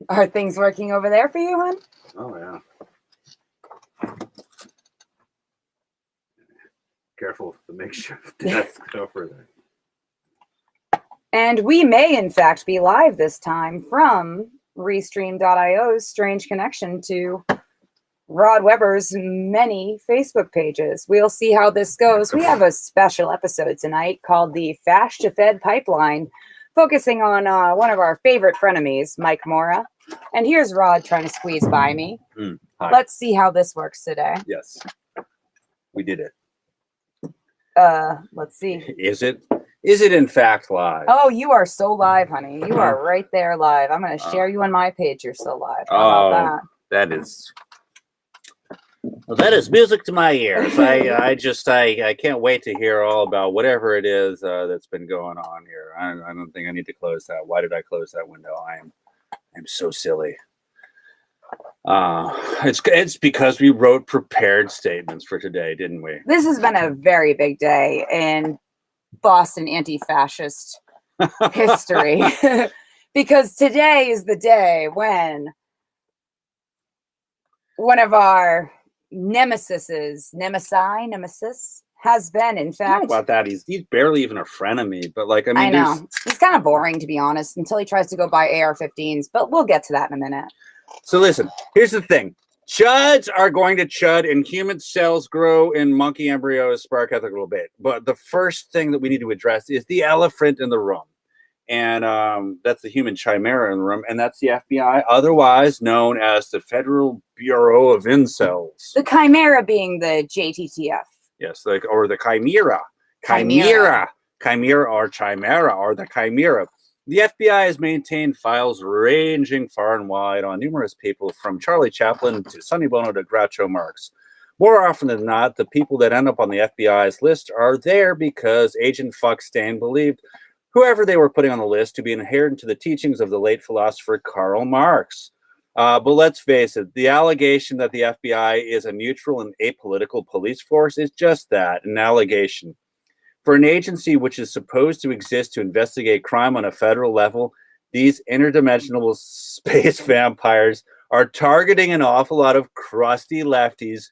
Are things working over there for you, hon? Oh, yeah. Careful with the makeshift desk over there. And we may, in fact, be live this time from Restream.io's strange connection to Rod Webber's many Facebook pages. We'll see how this goes. We have a special episode tonight called the Fash-to-Fed Pipeline, focusing on one of our favorite frenemies, Mike Moura. And here's Rod trying to squeeze by me. Hi. Let's see how this works today. Yes. We did it. Let's see. Is it in fact live? Oh, you are so live, honey. You are right there live. I'm going to share you on my page. You're so live. How about that? That is music to my ears. I can't wait to hear all about whatever it is that's been going on here. I don't think I need to close that. Why did I close that window? I'm so silly. It's because we wrote prepared statements for today, didn't we? This has been a very big day in Boston anti-fascist history. Because today is the day when one of our nemesis has been, in fact. I don't know about that. He's barely even a frenemy, but like, I know. He's kind of boring, to be honest, until he tries to go buy AR-15s, but we'll get to that in a minute. So listen, here's the thing. CHUDs are going to CHUD, and human cells grow in monkey embryos, spark ethical debate. But the first thing that we need to address is the elephant in the room. And that's the human chimera in the room, and that's the FBI, otherwise known as the Federal Bureau of Incels. The chimera being the JTTF. Yes, or the chimera. Chimera or chimera or the chimera. The FBI has maintained files ranging far and wide on numerous people, from Charlie Chaplin to Sonny Bono to Groucho Marx. More often than not, the people that end up on the FBI's list are there because Agent Fuckstain believed whoever they were putting on the list to be adherent to the teachings of the late philosopher Karl Marx. But let's face it, the allegation that the FBI is a neutral and apolitical police force is just that, an allegation. For an agency which is supposed to exist to investigate crime on a federal level, these interdimensional space vampires are targeting an awful lot of crusty lefties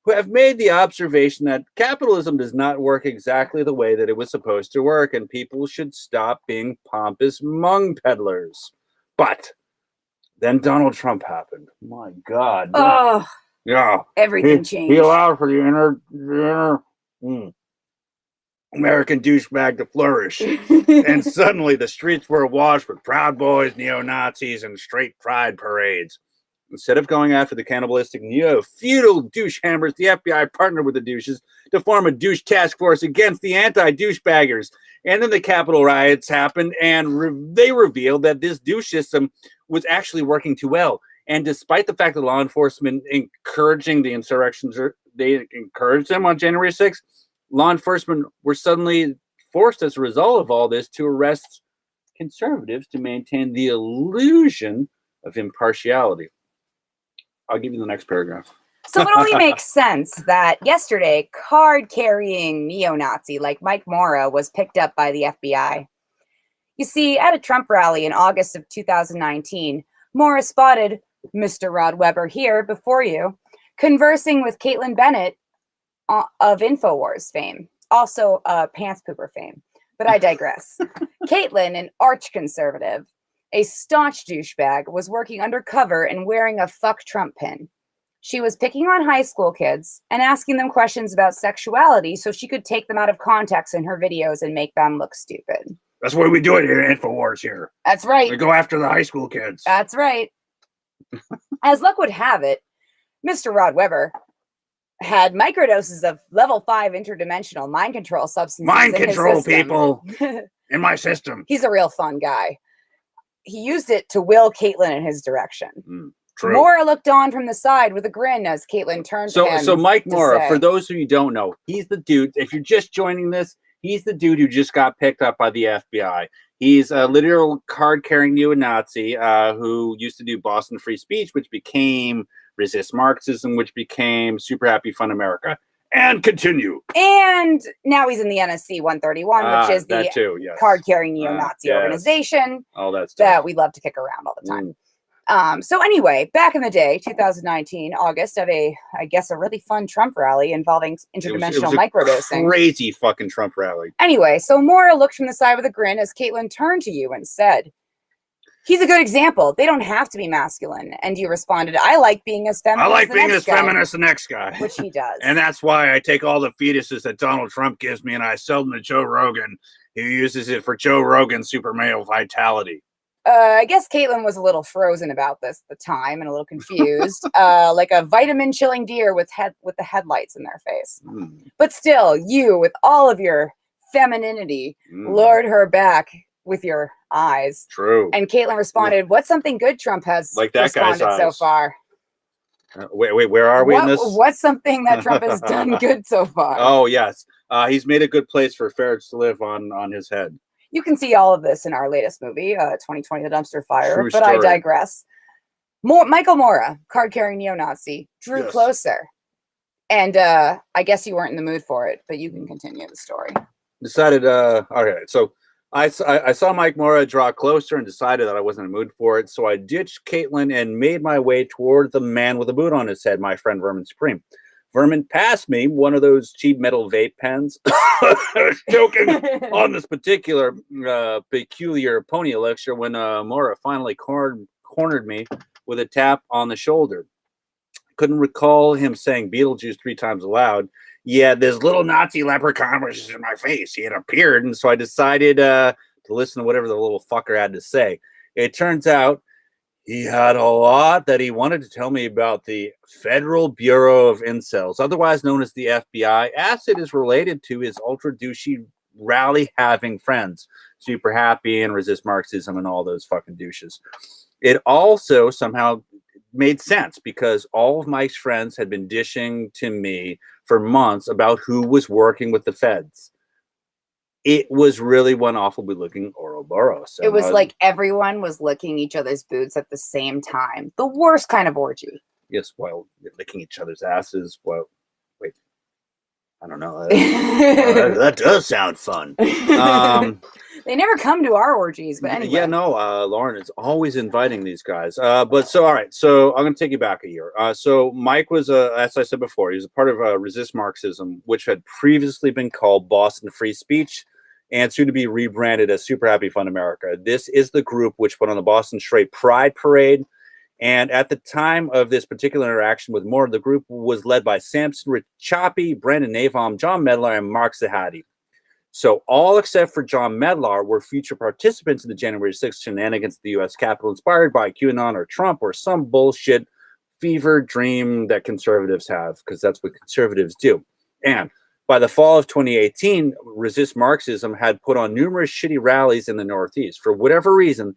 who have made the observation that capitalism does not work exactly the way that it was supposed to work, and people should stop being pompous mung-peddlers. But then Donald Trump happened. My God. Oh, yeah. Everything changed. He allowed for the inner American douchebag to flourish. And suddenly the streets were awash with Proud Boys, neo-Nazis, and straight pride parades. Instead of going after the cannibalistic neo-feudal douche hammers, the FBI partnered with the douches to form a douche task force against the anti-douchebaggers. And then the Capitol riots happened, and they revealed that this douche system was actually working too well. And despite the fact that law enforcement encouraging the insurrections, they encouraged them on January 6th, law enforcement were suddenly forced as a result of all this to arrest conservatives to maintain the illusion of impartiality. I'll give you the next paragraph. So it only makes sense that yesterday, card-carrying neo-Nazi like Mike Moura was picked up by the FBI. You see, at a Trump rally in August of 2019, Moura spotted Mr. Rod Webber here before you, conversing with Caitlin Bennett of InfoWars fame, also pants pooper fame. But I digress. Caitlin, an arch-conservative, a staunch douchebag, was working undercover and wearing a fuck Trump pin. She was picking on high school kids and asking them questions about sexuality so she could take them out of context in her videos and make them look stupid. That's what we do it here in InfoWars here. That's right. We go after the high school kids. That's right. As luck would have it, Mr. Rod Webber had microdoses of level 5 interdimensional mind control substances. Mind control, people, in my system. He's a real fun guy. He used it to will Caitlin in his direction. True. Moura looked on from the side with a grin as Caitlin turned to him. So Mike Moura, for those of you who don't know, he's the dude. If you're just joining this, he's the dude who just got picked up by the FBI. He's a literal card-carrying neo-Nazi who used to do Boston Free Speech, which became Resist Marxism, which became Super Happy Fun America, and continue. And now he's in the NSC 131, which is the too, yes. card-carrying neo-Nazi organization all that stuff that we love to kick around all the time. So anyway, back in the day, 2019, August, of I guess, a really fun Trump rally involving interdimensional microdosing. Crazy fucking Trump rally. Anyway, so Moura looked from the side with a grin as Caitlin turned to you and said, "He's a good example. They don't have to be masculine." And you responded, "I like being as feminine. I like being as feminine as the next guy." Which he does. And that's why I take all the fetuses that Donald Trump gives me and I sell them to Joe Rogan, who uses it for Joe Rogan's super male vitality. I guess Caitlin was a little frozen about this at the time and a little confused, like a vitamin chilling deer with the headlights in their face. But still, you, with all of your femininity, lured her back with your eyes. True. And Caitlin responded, "What's something good Trump has like that responded guy's so eyes. far?" Wait, where are we in this? What's something that Trump has done good so far? Oh, yes. He's made a good place for ferrets to live on his head. You can see all of this in our latest movie, 2020, The Dumpster Fire. True but story. I digress. Michael Moura, card-carrying neo-Nazi, drew closer. And I guess you weren't in the mood for it, but you can continue the story. Decided, okay, so I saw Mike Moura draw closer and decided that I wasn't in the mood for it. So I ditched Caitlin and made my way toward the man with a boot on his head, my friend Vermin Supreme. Vermin passed me one of those cheap metal vape pens. Joking on this particular peculiar pony elixir when Moura finally cornered me with a tap on the shoulder. Couldn't recall him saying Beetlejuice 3 times aloud. Yeah, this little Nazi leprechaun was in my face. He had appeared, and so I decided to listen to whatever the little fucker had to say. It turns out he had a lot that he wanted to tell me about the Federal Bureau of Incels, otherwise known as the FBI, as it is related to his ultra douchey rally-having friends, Super Happy and Resist Marxism and all those fucking douches. It also somehow made sense because all of Mike's friends had been dishing to me for months about who was working with the feds. It was really one awfully looking Ouroboros. It was like everyone was licking each other's boots at the same time. The worst kind of orgy. Yes, while licking each other's asses. Well, wait, I don't know. That does sound fun. They never come to our orgies, but anyway. Yeah, no, Lauren is always inviting these guys. But so, all right, so I'm going to take you back a year. So Mike was, as I said before, he was a part of Resist Marxism, which had previously been called Boston Free Speech and soon to be rebranded as Super Happy Fun America. This is the group which put on the Boston Straight Pride Parade. And at the time of this particular interaction with Moura, the group was led by Samson Richapi, Brandon Navom, John Medlar, and Mark Zahadi. So all except for John Medlar were future participants in the January 6th shenanigans at the U.S. Capitol, inspired by QAnon or Trump or some bullshit fever dream that conservatives have, because that's what conservatives do. And by the fall of 2018, Resist Marxism had put on numerous shitty rallies in the Northeast. For whatever reason,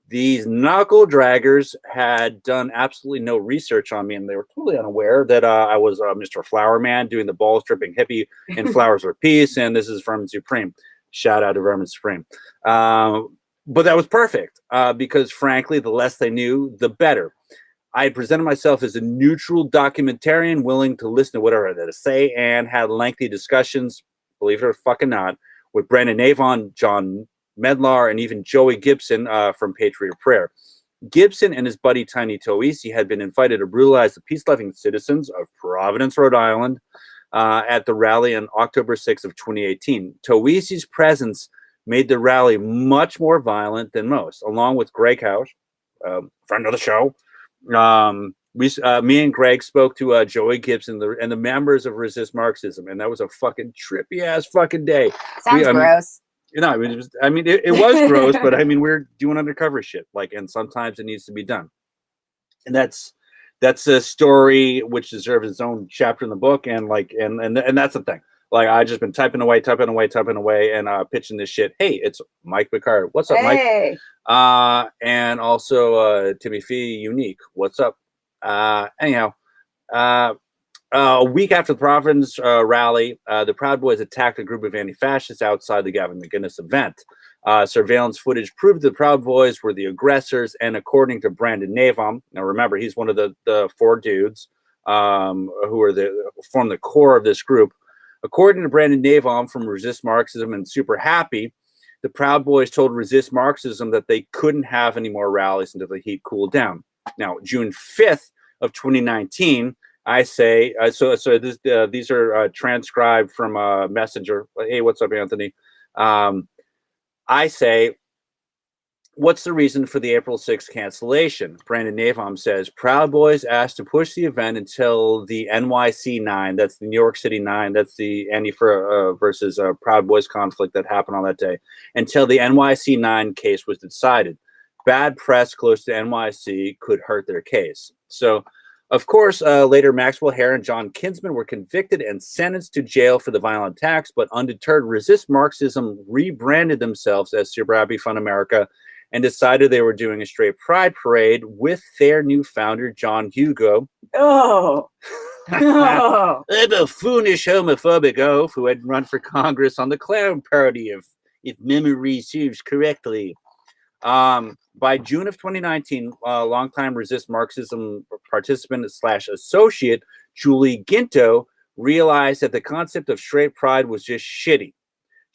these knuckle draggers had done absolutely no research on me, and they were totally unaware that I was Mr. Flower Man doing the balls dripping hippie in Flowers for Peace, and this is Vermin Supreme. Shout out to Vermin Supreme. But that was perfect because, frankly, the less they knew, the better. I had presented myself as a neutral documentarian willing to listen to whatever I had to say and had lengthy discussions, believe it or fucking not, with Brandon Navom, John Medlar, and even Joey Gibson from Patriot Prayer. Gibson and his buddy Tiny Toisi had been invited to brutalize the peace-loving citizens of Providence, Rhode Island at the rally on October 6th of 2018. Toisi's presence made the rally much more violent than most, along with Greg House, friend of the show. Me and Greg spoke to Joey Gibson and the members of Resist Marxism, and that was a fucking trippy ass fucking day. Sounds gross. You know, it was gross, but I mean, we're doing undercover shit, and sometimes it needs to be done, and that's a story which deserves its own chapter in the book, and that's the thing. I just been typing away, and pitching this shit. Hey, it's Mike Picard. What's up, Mike? And also Timmy Fee Unique. What's up? Anyhow, a week after the Providence rally, the Proud Boys attacked a group of anti-fascists outside the Gavin McInnes event. Surveillance footage proved the Proud Boys were the aggressors, and according to Brandon Navom, now remember, he's one of the 4 dudes who form the core of this group. According to Brandon Navom from Resist Marxism and Super Happy, the Proud Boys told Resist Marxism that they couldn't have any more rallies until the heat cooled down. Now, June 5th of 2019, I say, these are transcribed from a messenger. Hey, what's up, Anthony? I say, what's the reason for the April 6th cancellation? Brandon Navom says, Proud Boys asked to push the event until the NYC 9, that's the New York City 9, that's the ANITFA versus Proud Boys conflict that happened on that day, until the NYC 9 case was decided. Bad press close to NYC could hurt their case. So, of course, later Maxwell Hare and John Kinsman were convicted and sentenced to jail for the violent attacks, but undeterred, Resist Marxism rebranded themselves as Super Happy Fun America and decided they were doing a straight pride parade with their new founder, John Hugo. Oh. A buffoonish homophobic oaf who had run for Congress on the clown parody of If Memory Serves Correctly. By June of 2019, longtime Resist Marxism participant / associate Julie Ginto realized that the concept of straight pride was just shitty.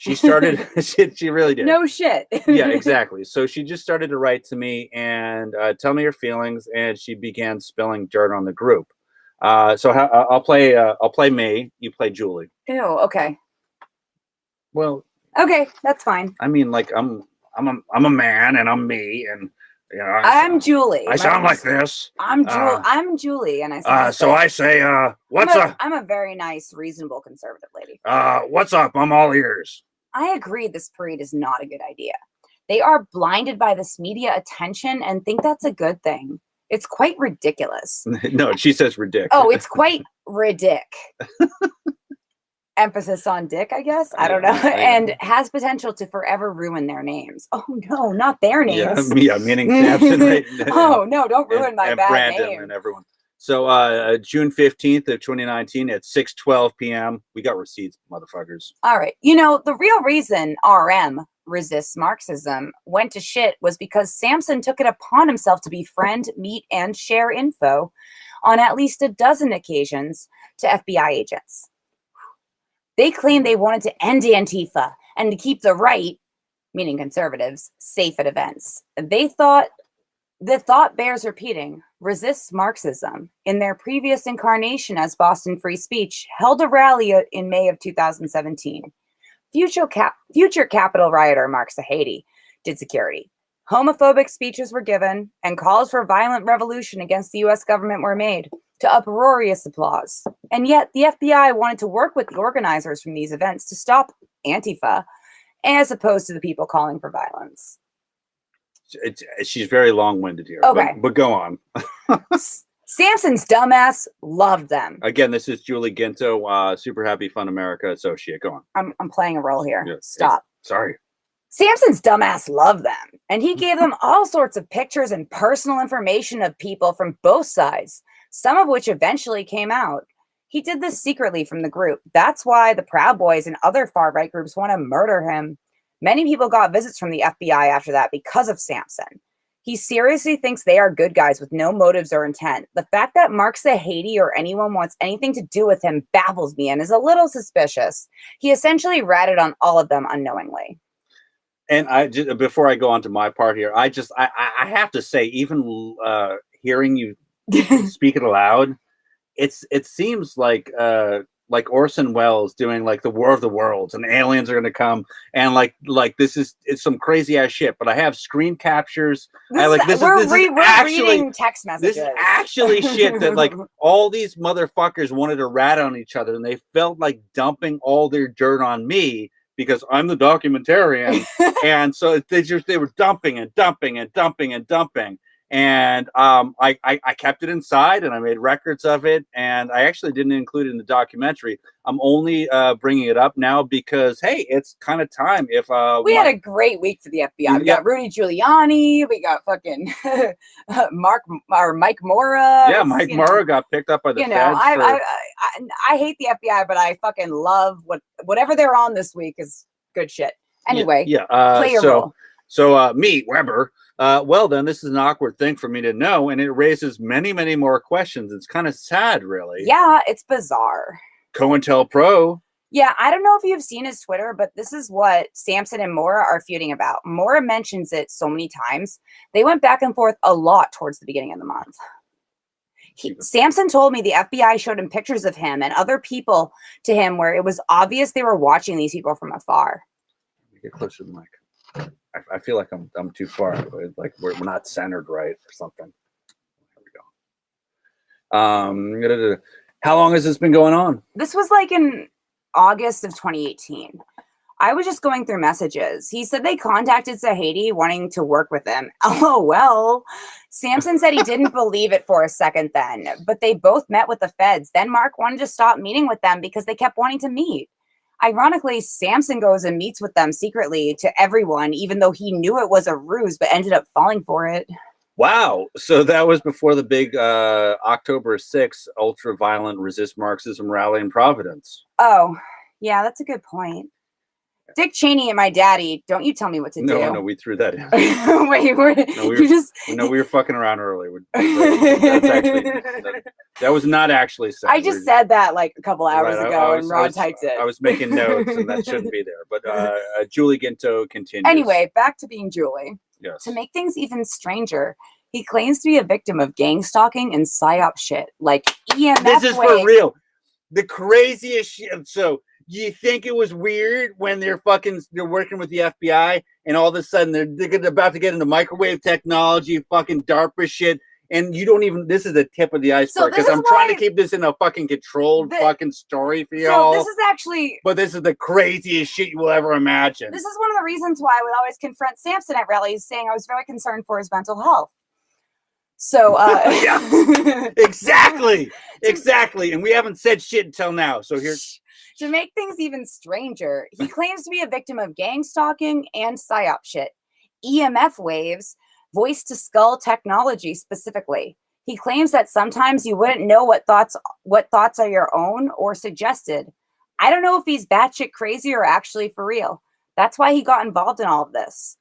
She started, she really did. No shit. Yeah, exactly. So she just started to write to me and tell me her feelings, and she began spilling dirt on the group. So I'll play me. You play Julie. Ew. Okay. Well. Okay, that's fine. I mean, like I'm a man, and I'm me, and you know, I'm Julie. I sound like this. I'm Julie, and I say. So I say, what's up? I'm a very nice, reasonable conservative lady. What's up? I'm all ears. I agree. This parade is not a good idea. They are blinded by this media attention and think that's a good thing. It's quite ridiculous. No, she says ridic. Oh, it's quite ridic. Emphasis on dick, I guess. I don't know. And has potential to forever ruin their names. Oh no, not their names. Yeah, meaning Samson. Right? Oh no, don't ruin my bad Brandon name. And everyone. So June 15th of 2019 at 6:12 p.m. We got receipts, motherfuckers. All right. You know, the real reason RM, Resist Marxism, went to shit was because Samson took it upon himself to befriend, meet, and share info on at least a dozen occasions to FBI agents. They claimed they wanted to end Antifa and to keep the right, meaning conservatives, safe at events. The thought bears repeating. Resist Marxism, in their previous incarnation as Boston Free Speech, held a rally in May of 2017. Future Capitol rioter Mark Sahady did security. Homophobic speeches were given, and calls for violent revolution against the U.S. government were made, to uproarious applause. And yet, the FBI wanted to work with the organizers from these events to stop Antifa, as opposed to the people calling for violence. She's very long-winded here. Okay. But go on. Samson's dumbass loved them. Again, this is Julie Ginto, Super Happy Fun America associate. Go on. I'm playing a role here. Yeah, Stop. Sorry. Samson's dumbass loved them, and he gave them all sorts of pictures and personal information of people from both sides, some of which eventually came out. He did this secretly from the group. That's why the Proud Boys and other far-right groups want to murder him. Many people got visits from the FBI after that because of Samson. He seriously thinks they are good guys with no motives or intent. The fact that Mark Sahady or anyone wants anything to do with him baffles me and is a little suspicious. He essentially ratted on all of them unknowingly. And I just, before I go on to my part here, I have to say, even hearing you speak it aloud, it seems like Orson Welles doing like the War of the Worlds, and aliens are going to come, and like it's some crazy ass shit. But I have screen captures. We're reading text messages. This is actually shit that like all these motherfuckers wanted to rat on each other, and they felt like dumping all their dirt on me because I'm the documentarian, and so they were dumping and dumping and dumping and dumping. And I kept it inside, and I made records of it, and I actually didn't include it in the documentary. I'm only bringing it up now because, hey, it's kind of time. If we had a great week for the FBI. We got Rudy Giuliani. We got fucking Mike Moura. Yeah, Mike Moura got picked up by the Feds. I hate the FBI, but I fucking love whatever they're on this week is good shit. Anyway, play your role. So me, Weber. Well, then, this is an awkward thing for me to know, and it raises many, many more questions. It's kind of sad, really. Yeah, it's bizarre. COINTELPRO Yeah, I don't know if you've seen his Twitter, but this is what Samson and Moura are feuding about. Moura mentions it so many times. They went back and forth a lot towards the beginning of the month. Samson told me the FBI showed him pictures of him and other people to him where it was obvious they were watching these people from afar. Get closer to the mic. I feel like I'm too far. Like we're not centered right or something. There we go. How long has this been going on? This was like in August of 2018. I was just going through messages. He said they contacted Zahedi wanting to work with him. Oh, well. Samson said he didn't believe it for a second then, but they both met with the feds. Then Mark wanted to stop meeting with them because they kept wanting to meet. Ironically, Samson goes and meets with them secretly to everyone, even though he knew it was a ruse, but ended up falling for it. Wow. So that was before the big October 6th ultra-violent resist Marxism rally in Providence. Oh, yeah, that's a good point. Dick Cheney and my daddy, don't you tell me what to do. No, we threw that in. Wait, we were fucking around earlier. That was not actually said. I just said that like a couple hours ago, and Rod typed it. I was making notes, and that shouldn't be there. But Julie Ginto continues. Anyway, back to being Julie. Yes. To make things even stranger, he claims to be a victim of gang stalking and psyop shit, like EMF. This is for real. The craziest shit. So you think it was weird when they're working with the FBI and all of a sudden they're about to get into microwave technology, fucking DARPA shit, and you don't even, this is the tip of the iceberg because I'm trying to keep this in a fucking controlled fucking story for y'all. So this is actually, but this is the craziest shit you will ever imagine. This is one of the reasons why I would always confront Samson at rallies, saying I was very concerned for his mental health. So yeah, exactly. And we haven't said shit until now. So here's to make things even stranger, he claims to be a victim of gang stalking and psyop shit, EMF waves, voice to skull technology specifically. He claims that sometimes you wouldn't know what thoughts are your own or suggested. I don't know if he's batshit crazy or actually for real. That's why he got involved in all of this.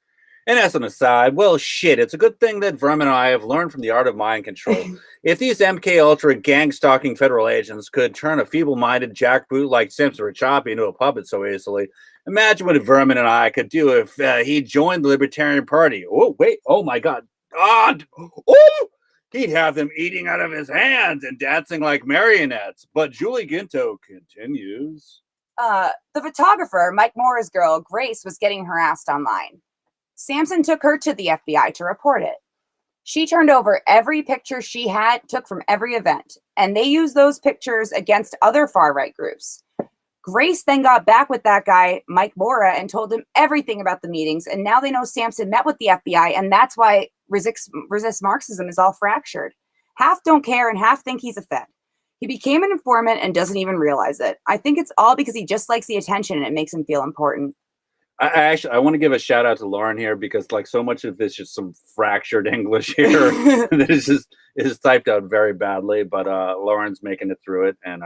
And as an aside, well, shit, it's a good thing that Vermin and I have learned from the art of mind control. If these MK Ultra gang-stalking federal agents could turn a feeble-minded jackboot like Simpson or Choppy into a puppet so easily, imagine what Vermin and I could do if he joined the Libertarian Party. Oh, wait, oh my God. God! Oh! He'd have them eating out of his hands and dancing like marionettes. But Julie Ginto continues. The photographer, Mike Moura's girl, Grace, was getting harassed online. Samson took her to the FBI to report it. She turned over every picture she took from every event, and they used those pictures against other far-right groups. Grace then got back with that guy, Mike Moura, and told him everything about the meetings, and now they know Samson met with the FBI, and that's why resist Marxism is all fractured. Half don't care and half think he's a Fed. He became an informant and doesn't even realize it. I think it's all because he just likes the attention and it makes him feel important. I want to give a shout out to Lauren here because like so much of this is just some fractured English here that is typed out very badly, but Lauren's making it through it and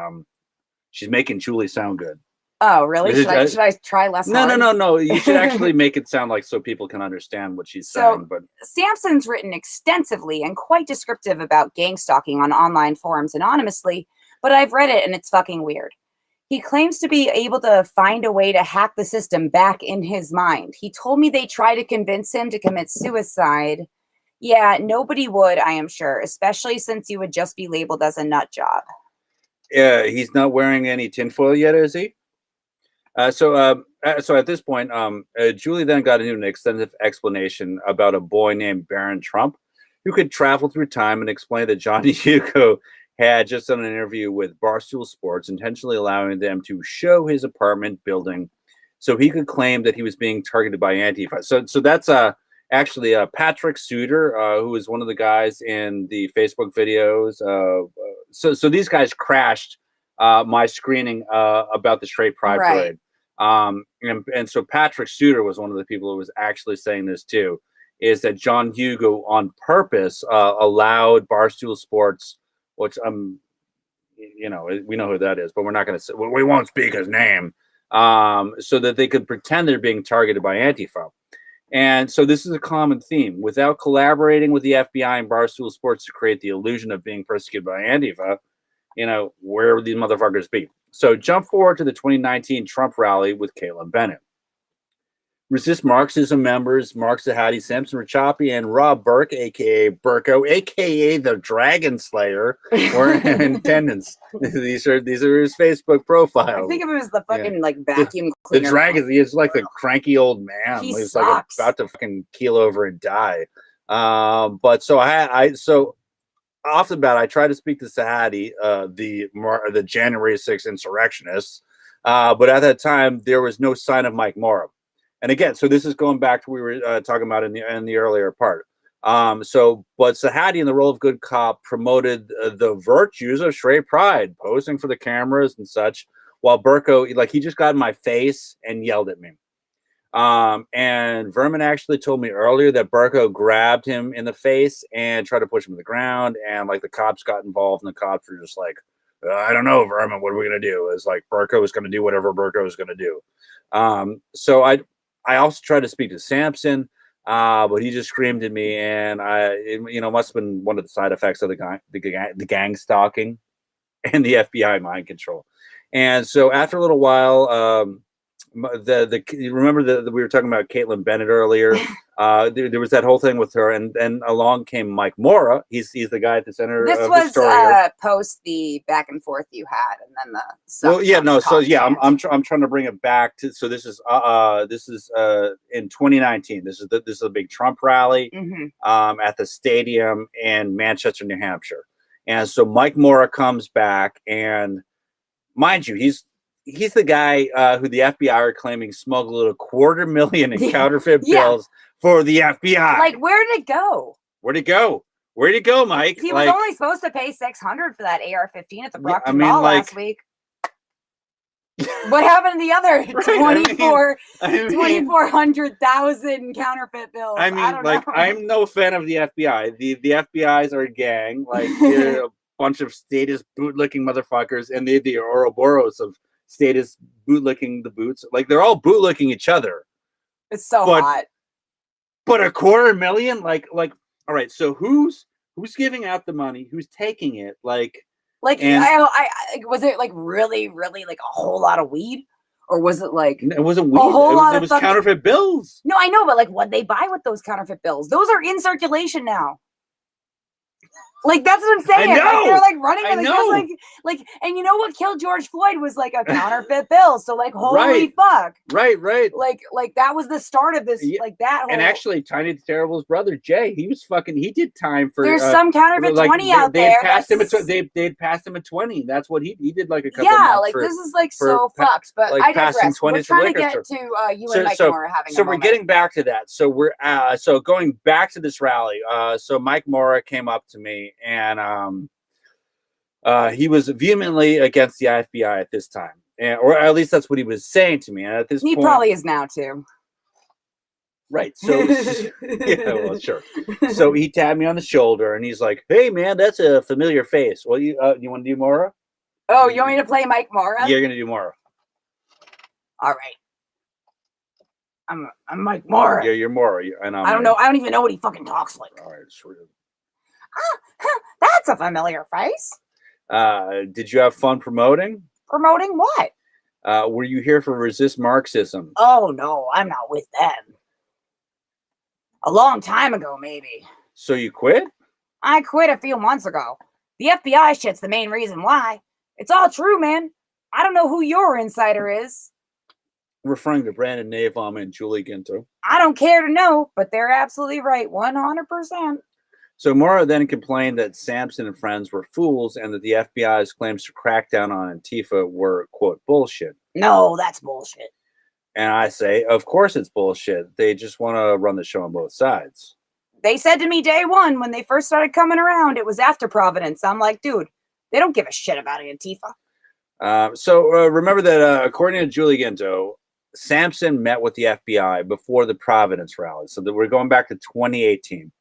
she's making Julie sound good. Oh, really? Should I try less? No. You should actually make it sound like so people can understand what she's saying. But Samson's written extensively and quite descriptive about gang stalking on online forums anonymously, but I've read it and it's fucking weird. He claims to be able to find a way to hack the system back in his mind. He told me they tried to convince him to commit suicide. Yeah, nobody would, I am sure, especially since you would just be labeled as a nut job. Yeah, he's not wearing any tinfoil yet, is he? So at this point, Julie then got into an extensive explanation about a boy named Barron Trump who could travel through time and explain that John Hugo had just done an interview with Barstool Sports, intentionally allowing them to show his apartment building so he could claim that he was being targeted by Antifa. So that's actually Patrick Suter, who is one of the guys in the Facebook videos. So these guys crashed my screening about the Straight Pride Parade. And so Patrick Suter was one of the people who was actually saying this too, is that John Hugo on purpose allowed Barstool Sports, which we know who that is, but we're not going to say, we won't speak his name, so that they could pretend they're being targeted by Antifa. And so this is a common theme. Without collaborating with the FBI and Barstool Sports to create the illusion of being persecuted by Antifa, where would these motherfuckers be? So jump forward to the 2019 Trump rally with Caitlin Bennett. Resist Marxism members Mark Zahadi, Samson Rachapi, and Rob Burke, a.k.a. Burko, a.k.a. the Dragon Slayer, were in attendance. These are his Facebook profiles. I think of him as the fucking like vacuum cleaner. The Dragon, he's like the cranky old man. He's like about to fucking keel over and die. But so so off the bat, I tried to speak to Zahadi, the January 6th insurrectionists, but at that time there was no sign of Mike Moura. And again, so this is going back to what we were talking about in the earlier part. But Zahadi, in the role of good cop, promoted the virtues of straight pride, posing for the cameras and such, while Burko, like, he just got in my face and yelled at me. And Vermin actually told me earlier that Burko grabbed him in the face and tried to push him to the ground, and like the cops got involved, and the cops were just like, I don't know, Vermin, what are we gonna do? It's like Burko is gonna do whatever Burko is gonna do. So I also tried to speak to Samson, but he just screamed at me, and must have been one of the side effects of the gang stalking and the FBI mind control. And so after a little while, you remember that we were talking about Caitlin Bennett earlier. There was that whole thing with her, and then along came Mike Moura. He's the guy at the center. This of was the story post the back and forth you had, and then I'm trying to bring it back to. So this is in 2019. This is a big Trump rally at the stadium in Manchester, New Hampshire, and so Mike Moura comes back, and mind you, he's the guy who the FBI are claiming smuggled $250,000 in counterfeit bills for the FBI. Like, where did it go? Where'd it go, Mike? He was only supposed to pay $600 for that AR-15 at the Brockton Mall last week. What happened to the other 2,400,000 counterfeit bills? I don't know. I'm no fan of the FBI. The FBI's are a gang. Like, they're a bunch of statist bootlicking motherfuckers, and they're the Ouroboros of status bootlicking the boots. Like, they're all bootlicking each other. It's so hot. But $250,000, like all right, so who's giving out the money? Who's taking it? Like was it like really like a whole lot of weed, or was it like it wasn't weed? It was counterfeit bills. No, I know, but like, what'd they buy with those counterfeit bills? Those are in circulation now. Like, that's what I'm saying. I know. Like, they're like running. I know. Like, and you know what killed George Floyd was like a counterfeit bill. So like, holy fuck. Right. Like that was the start of this. Like that. Whole... And actually, Tiny the Terrible's brother Jay, he did time for. There's some counterfeit 20 out there. They'd passed him a 20. That's what he did. Like a couple. Yeah, like this is like so fucked. But I digress. We're trying to get to you and Mike Moura having. So we're getting back to that. So we're going back to this rally. So Mike Moura came up to me. And he was vehemently against the FBI at this time, or at least that's what he was saying to me. And at this point, he probably is now too. Right. So, yeah, well, sure. So he tapped me on the shoulder, and he's like, "Hey, man, that's a familiar face. Well, you want to do Moura? Oh, you want me to play Mike Moura? You're gonna do Moura. All right. I'm Mike Moura. Yeah, you're Moura, and I don't know. I don't even know what he fucking talks like. All right, sure. That's a familiar face. Did you have fun promoting? Promoting what? Were you here for Resist Marxism? Oh, no, I'm not with them. A long time ago, maybe. So you quit? I quit a few months ago. The FBI shit's the main reason why. It's all true, man. I don't know who your insider is. Referring to Brandon Navom and Julie Ginto. I don't care to know, but they're absolutely right, 100%. So Moura then complained that Samson and friends were fools and that the FBI's claims to crack down on Antifa were, quote, bullshit. No, that's bullshit. And I say, of course it's bullshit. They just want to run the show on both sides. They said to me day one when they first started coming around, it was after Providence. I'm like, dude, they don't give a shit about Antifa. Remember that according to Julie Ginto, Samson met with the FBI before the Providence rally. So that we're going back to 2018.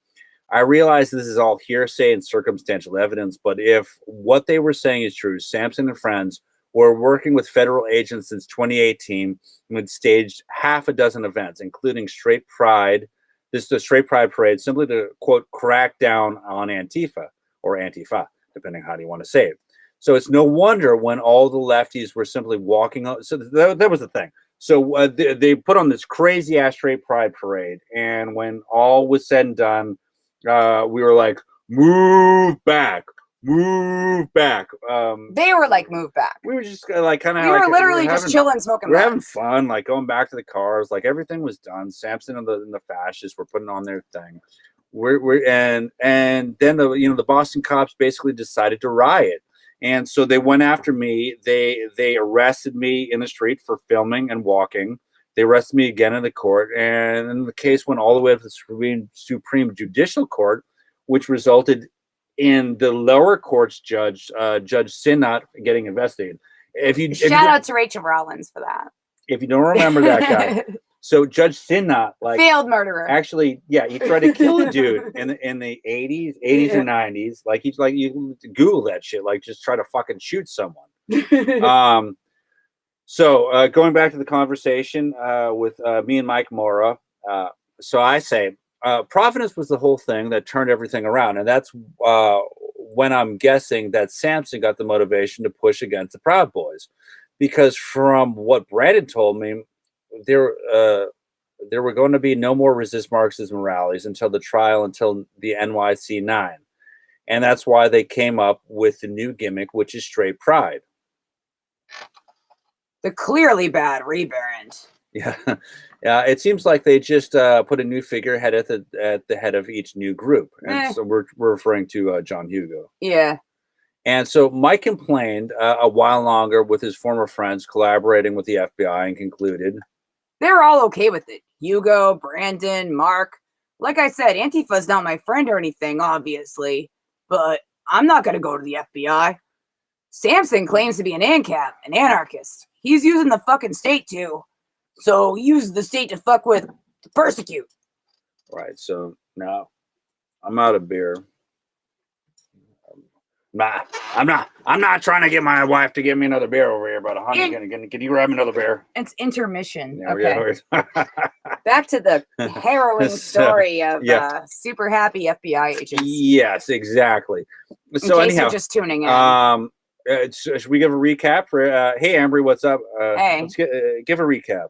I realize this is all hearsay and circumstantial evidence, but if what they were saying is true, Samson and friends were working with federal agents since 2018 and had staged half a dozen events, including Straight Pride. This is the Straight Pride Parade, simply to, quote, crack down on Antifa, or Antifa, depending how you want to say it. So it's no wonder when all the lefties were simply walking on. So that was the thing. So they put on this crazy ass straight pride parade, and when all was said and done, we were like, "Move back, move back." They were like, "Move back." We were just like kind of. We were literally just chilling, smoking. We're having fun, like going back to the cars. Like everything was done. Samson and the fascists were putting on their thing. And then the Boston cops basically decided to riot. And so they went after me. They arrested me in the street for filming and walking. They arrested me again in the court. And then the case went all the way to the Supreme Judicial Court, which resulted in the lower court's Judge Sinnott getting investigated. Shout out to Rachel Rollins for that. If you don't remember that guy. So Judge Sinnott, like failed murderer. Actually, yeah, he tried to kill a dude in the 80s or 90s. Like he's like, you Google that shit. Like just try to fucking shoot someone. So going back to the conversation with me and Mike Moura. So I say Providence was the whole thing that turned everything around, and that's when I'm guessing that Samson got the motivation to push against the Proud Boys, because from what Brandon told me, there were going to be no more resist Marxism rallies until the the NYC 9. And that's why they came up with the new gimmick, which is straight pride. The clearly bad rebrand. Yeah. It seems like they just put a new figurehead at the head of each new group. And so we're referring to John Hugo. Yeah. And so Mike complained a while longer with his former friends collaborating with the FBI and concluded they're all okay with it. Hugo, Brandon, Mark. Like I said, Antifa's not my friend or anything, obviously, but I'm not going to go to the FBI. Samson claims to be an ANCAP, an anarchist. He's using the fucking state too. So he uses the state to fuck with, to persecute. Right, so now I'm out of beer. I'm not trying to get my wife to give me another beer over here, but honey, can you grab another beer? It's intermission. Yeah, okay. Back to the harrowing story of super happy FBI agents. Yes, exactly. So anyhow, you're just tuning in. Should we give a recap for? Hey, Ambry, what's up? Hey, let's give a recap.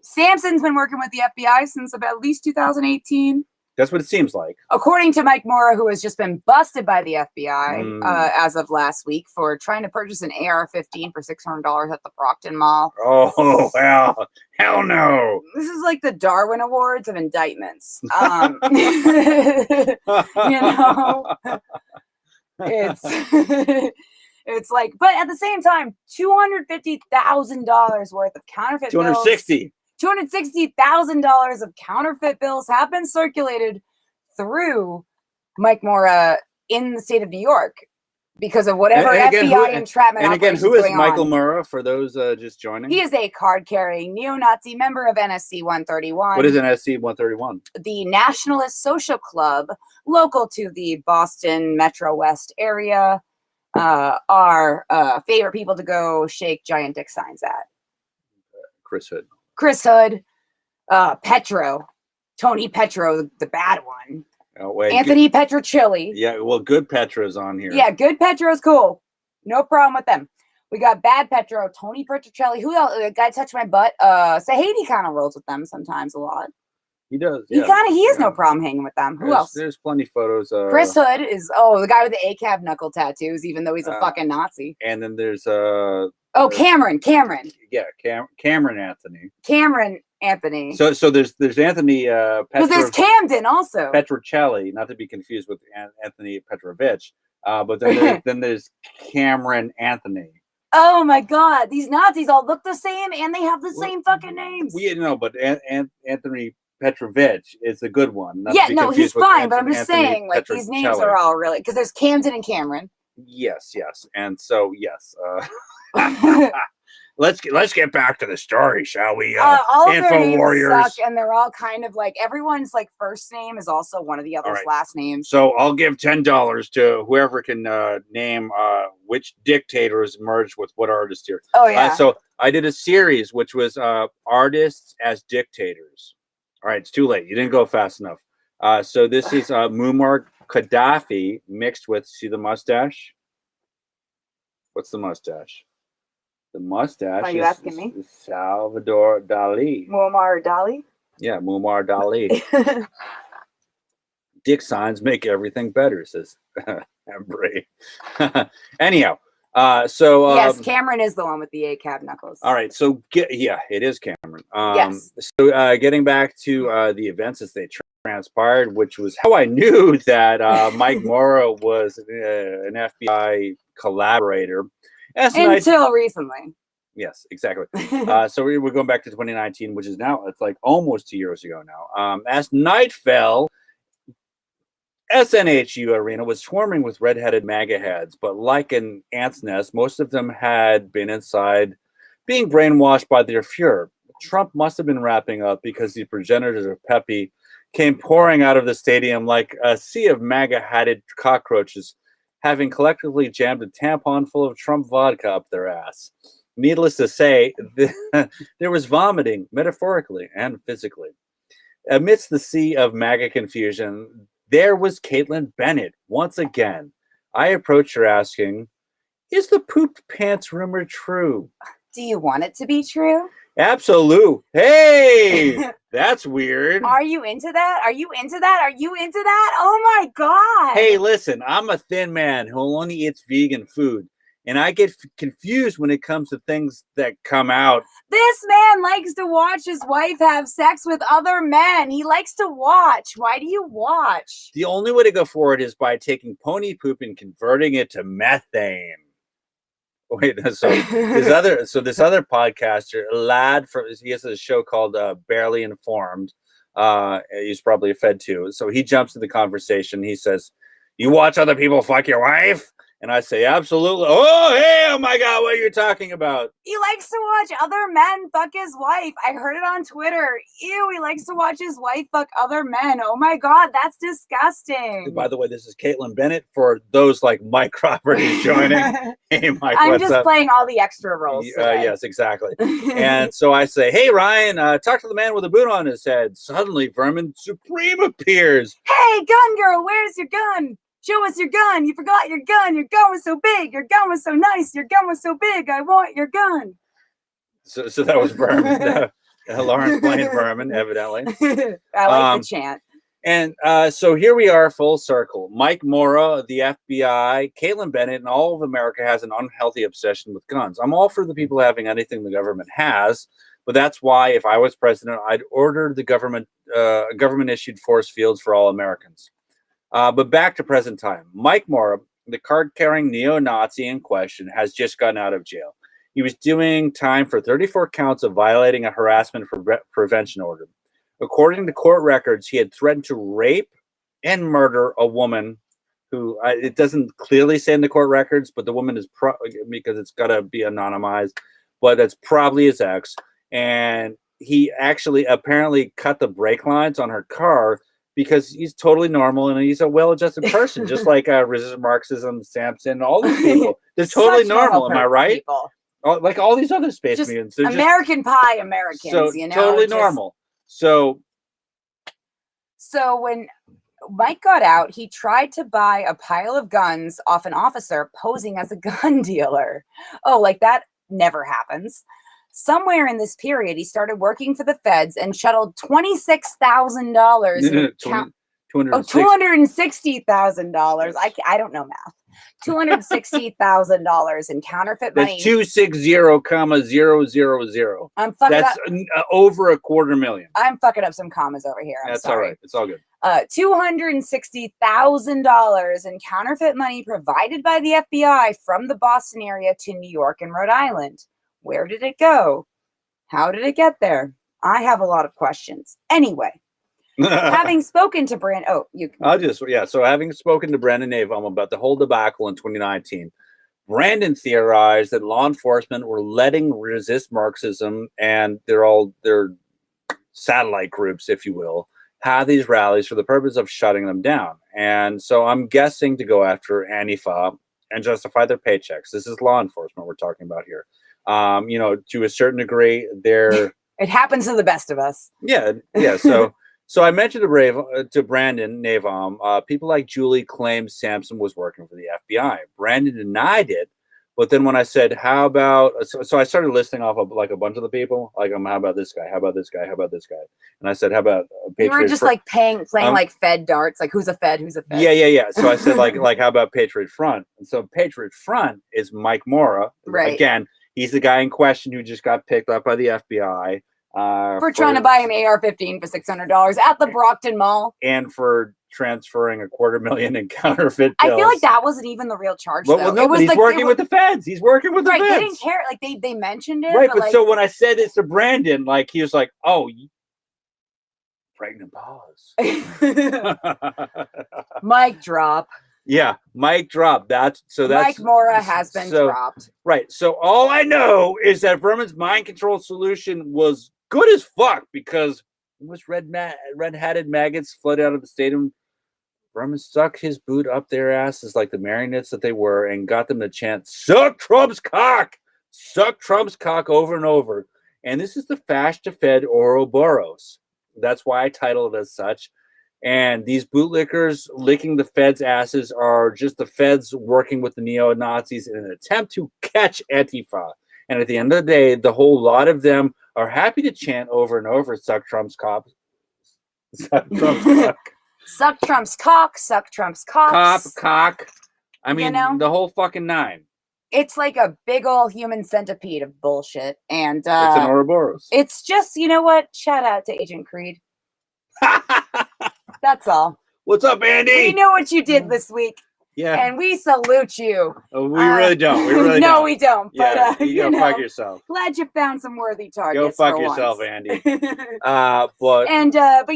Samson's been working with the FBI since about at least 2018. That's what it seems like. According to Mike Moura, who has just been busted by the FBI as of last week for trying to purchase an AR-15 for $600 at the Brockton Mall. Oh, hell no. This is like the Darwin Awards of indictments. It's like, but at the same time, $250,000 worth of counterfeit bills. $260,000 of counterfeit bills have been circulated through Mike Moura in the state of New York because of whatever FBI entrapment. And again, who is Michael Moura for those just joining? He is a card-carrying neo-Nazi member of NSC 131. What is NSC 131? The Nationalist Social Club, local to the Boston Metro West area, are favorite people to go shake giant dick signs at. Chris Hood, Petro, Tony Petro, the bad one. Oh, wait, Anthony Petrocelli. Yeah, well, good Petro's on here. Yeah, good Petro's cool. No problem with them. We got bad Petro, Tony Petrocelli. Who else? The guy touched my butt. Sahady kind of rolls with them sometimes a lot. He does. He has no problem hanging with them. Who else? There's plenty of photos. Chris Hood is the guy with the ACAB knuckle tattoos, even though he's a fucking Nazi. And then there's Cameron. Yeah, Cameron Anthony. Cameron Anthony. So there's Anthony because there's Camden also. Petrocelli, not to be confused with Anthony Petrovich. But then there's Cameron Anthony. Oh my God, these Nazis all look the same and they have the same fucking names. We know, but Anthony Petrovich is a good one. Yeah, no, he's fine, but I'm just saying, like, these names are all really, because there's Camden and Cameron. Yes, and so yes. Let's get back to the story, shall we? All of their names warriors suck, and they're all kind of like everyone's like first name is also one of the other's last names. So I'll give $10 to whoever can name which dictators merged with what artist here. Oh yeah. So I did a series which was artists as dictators. All right, it's too late. You didn't go fast enough. So this is Muammar Gaddafi mixed with, see the mustache? What's the mustache? The mustache Are you asking me? Salvador Dali. Muammar Dali? Yeah, Muammar Dali. Dick signs make everything better, says Embry. Anyhow, yes, Cameron is the one with the ACAB knuckles. All right, so it is Cameron. Yes. So getting back to the events as they transpired, which was how I knew that Mike Moura was an FBI collaborator. Until recently. Yes, exactly. So we're going back to 2019, which is now, it's like almost 2 years ago now. As night fell, SNHU arena was swarming with red-headed MAGA heads, but like an ant's nest, most of them had been inside being brainwashed by their Fuhrer. Trump must have been wrapping up because the progenitors of Pepe came pouring out of the stadium like a sea of MAGA-hatted cockroaches, having collectively jammed a tampon full of Trump vodka up their ass. Needless to say, there was vomiting, metaphorically and physically. Amidst the sea of MAGA confusion, there was Caitlin Bennett once again. I approached her asking, "Is the pooped pants rumor true?" Do you want it to be true? Absolute. Hey, that's weird. Are you into that? Are you into that? Are you into that? Oh my God. Hey, listen, I'm a thin man who only eats vegan food. And I get confused when it comes to things that come out. This man likes to watch his wife have sex with other men. He likes to watch. Why do you watch? The only way to go forward is by taking pony poop and converting it to methane. Wait, so this other podcaster, a lad he has a show called Barely Informed. He's probably a Fed too. So he jumps in the conversation. He says, "You watch other people fuck your wife?" And I say, absolutely. Oh, hey, oh my God, what are you talking about? He likes to watch other men fuck his wife. I heard it on Twitter. Ew, he likes to watch his wife fuck other men. Oh my God, that's disgusting. By the way, this is Caitlin Bennett for those like Mike Crawford is joining. Hey, Mike, I'm what's just up? Playing all the extra roles. Yes, exactly. And so I say, "Hey, Ryan, talk to the man with a boot on his head." Suddenly, Vermin Supreme appears. "Hey, gun girl, where's your gun? Show us your gun. You forgot your gun. Your gun was so big. Your gun was so nice. Your gun was so big. I want your gun." So that was Vermin. Lawrence playing Vermin, evidently. I like the chant. And so here we are, full circle. Mike Moura, the FBI, Caitlin Bennett, and all of America has an unhealthy obsession with guns. I'm all for the people having anything the government has, but that's why, if I was president, I'd order the government-issued force fields for all Americans. But back to present time. Mike Moura, the card-carrying neo-Nazi in question, has just gotten out of jail. He was doing time for 34 counts of violating a harassment prevention order. According to court records, he had threatened to rape and murder a woman who, it doesn't clearly say in the court records, but the woman is, because it's got to be anonymized, but it's probably his ex. And he actually apparently cut the brake lines on her car because he's totally normal and he's a well-adjusted person, just like resistant Marxism, Samson, all these people. They're totally normal, am I right? Like all these other space mutants. They're American Pie Americans, so you know? Totally normal. So when Mike got out, he tried to buy a pile of guns off an officer posing as a gun dealer. Oh, like that never happens. Somewhere in this period, he started working for the feds and shuttled $26,000. $260,000. I don't know math. $260,000 in counterfeit money. That's 260,000. That's over $250,000. I'm fucking up some commas over here. That's all right. It's all good. $260,000 in counterfeit money provided by the FBI from the Boston area to New York and Rhode Island. Where did it go? How did it get there? I have a lot of questions. Anyway, having spoken to So having spoken to Brandon Navam about the whole debacle in 2019, Brandon theorized that law enforcement were letting resist Marxism and their satellite groups, if you will, have these rallies for the purpose of shutting them down. And so I'm guessing to go after ANITFA and justify their paychecks. This is law enforcement we're talking about here. To a certain degree, it happens to the best of us. Yeah. So I mentioned to Brandon Navam, people like Julie claimed Sampson was working for the FBI. Brandon denied it, But then when I said, how about, so I started listing off like a bunch of the people, like, how about this guy? How about this guy? How about this guy? And I said, how about you were just like playing like Fed darts, like who's a Fed, who's a Fed? Yeah. So I said, like how about Patriot Front? And so Patriot Front is Mike Moura. Right. Again, he's the guy in question who just got picked up by the FBI. For trying to buy an AR-15 for $600 at the Brockton Mall. And for transferring $250,000 in counterfeit bills. I feel like that wasn't even the real charge, though. Well, no, but he's working with the feds. He's working with the feds. Right, they didn't care. Like, they mentioned it. Right, but so when I said this to Brandon, like, he was like, oh, pregnant pause. Mic drop. Yeah, mic drop. That's Mike Moura has been dropped. Right. So all I know is that Vermin's mind control solution was good as fuck because it was red-hatted maggots flooded out of the stadium. Vermin stuck his boot up their asses like the marionettes that they were and got them to chant, suck Trump's cock! Suck Trump's cock over and over. And this is the Fash-to-Fed Ouroboros. That's why I titled it as such. And these bootlickers licking the feds' asses are just the feds working with the neo-Nazis in an attempt to catch Antifa. And at the end of the day, the whole lot of them are happy to chant over and over, suck Trump's cock. Suck Trump's cock. Suck Trump's cock, suck Trump's cocks. Cock. I mean, the whole fucking nine. It's like a big old human centipede of bullshit. And it's an Ouroboros. It's just, you know what? Shout out to Agent Creed. That's all. What's up, Andy? We know what you did this week. Yeah. And we salute you. Oh, we really don't. We really no, don't. we don't. Yeah, But, you go fuck yourself. Glad you found some worthy targets. Go fuck yourself, Andy. But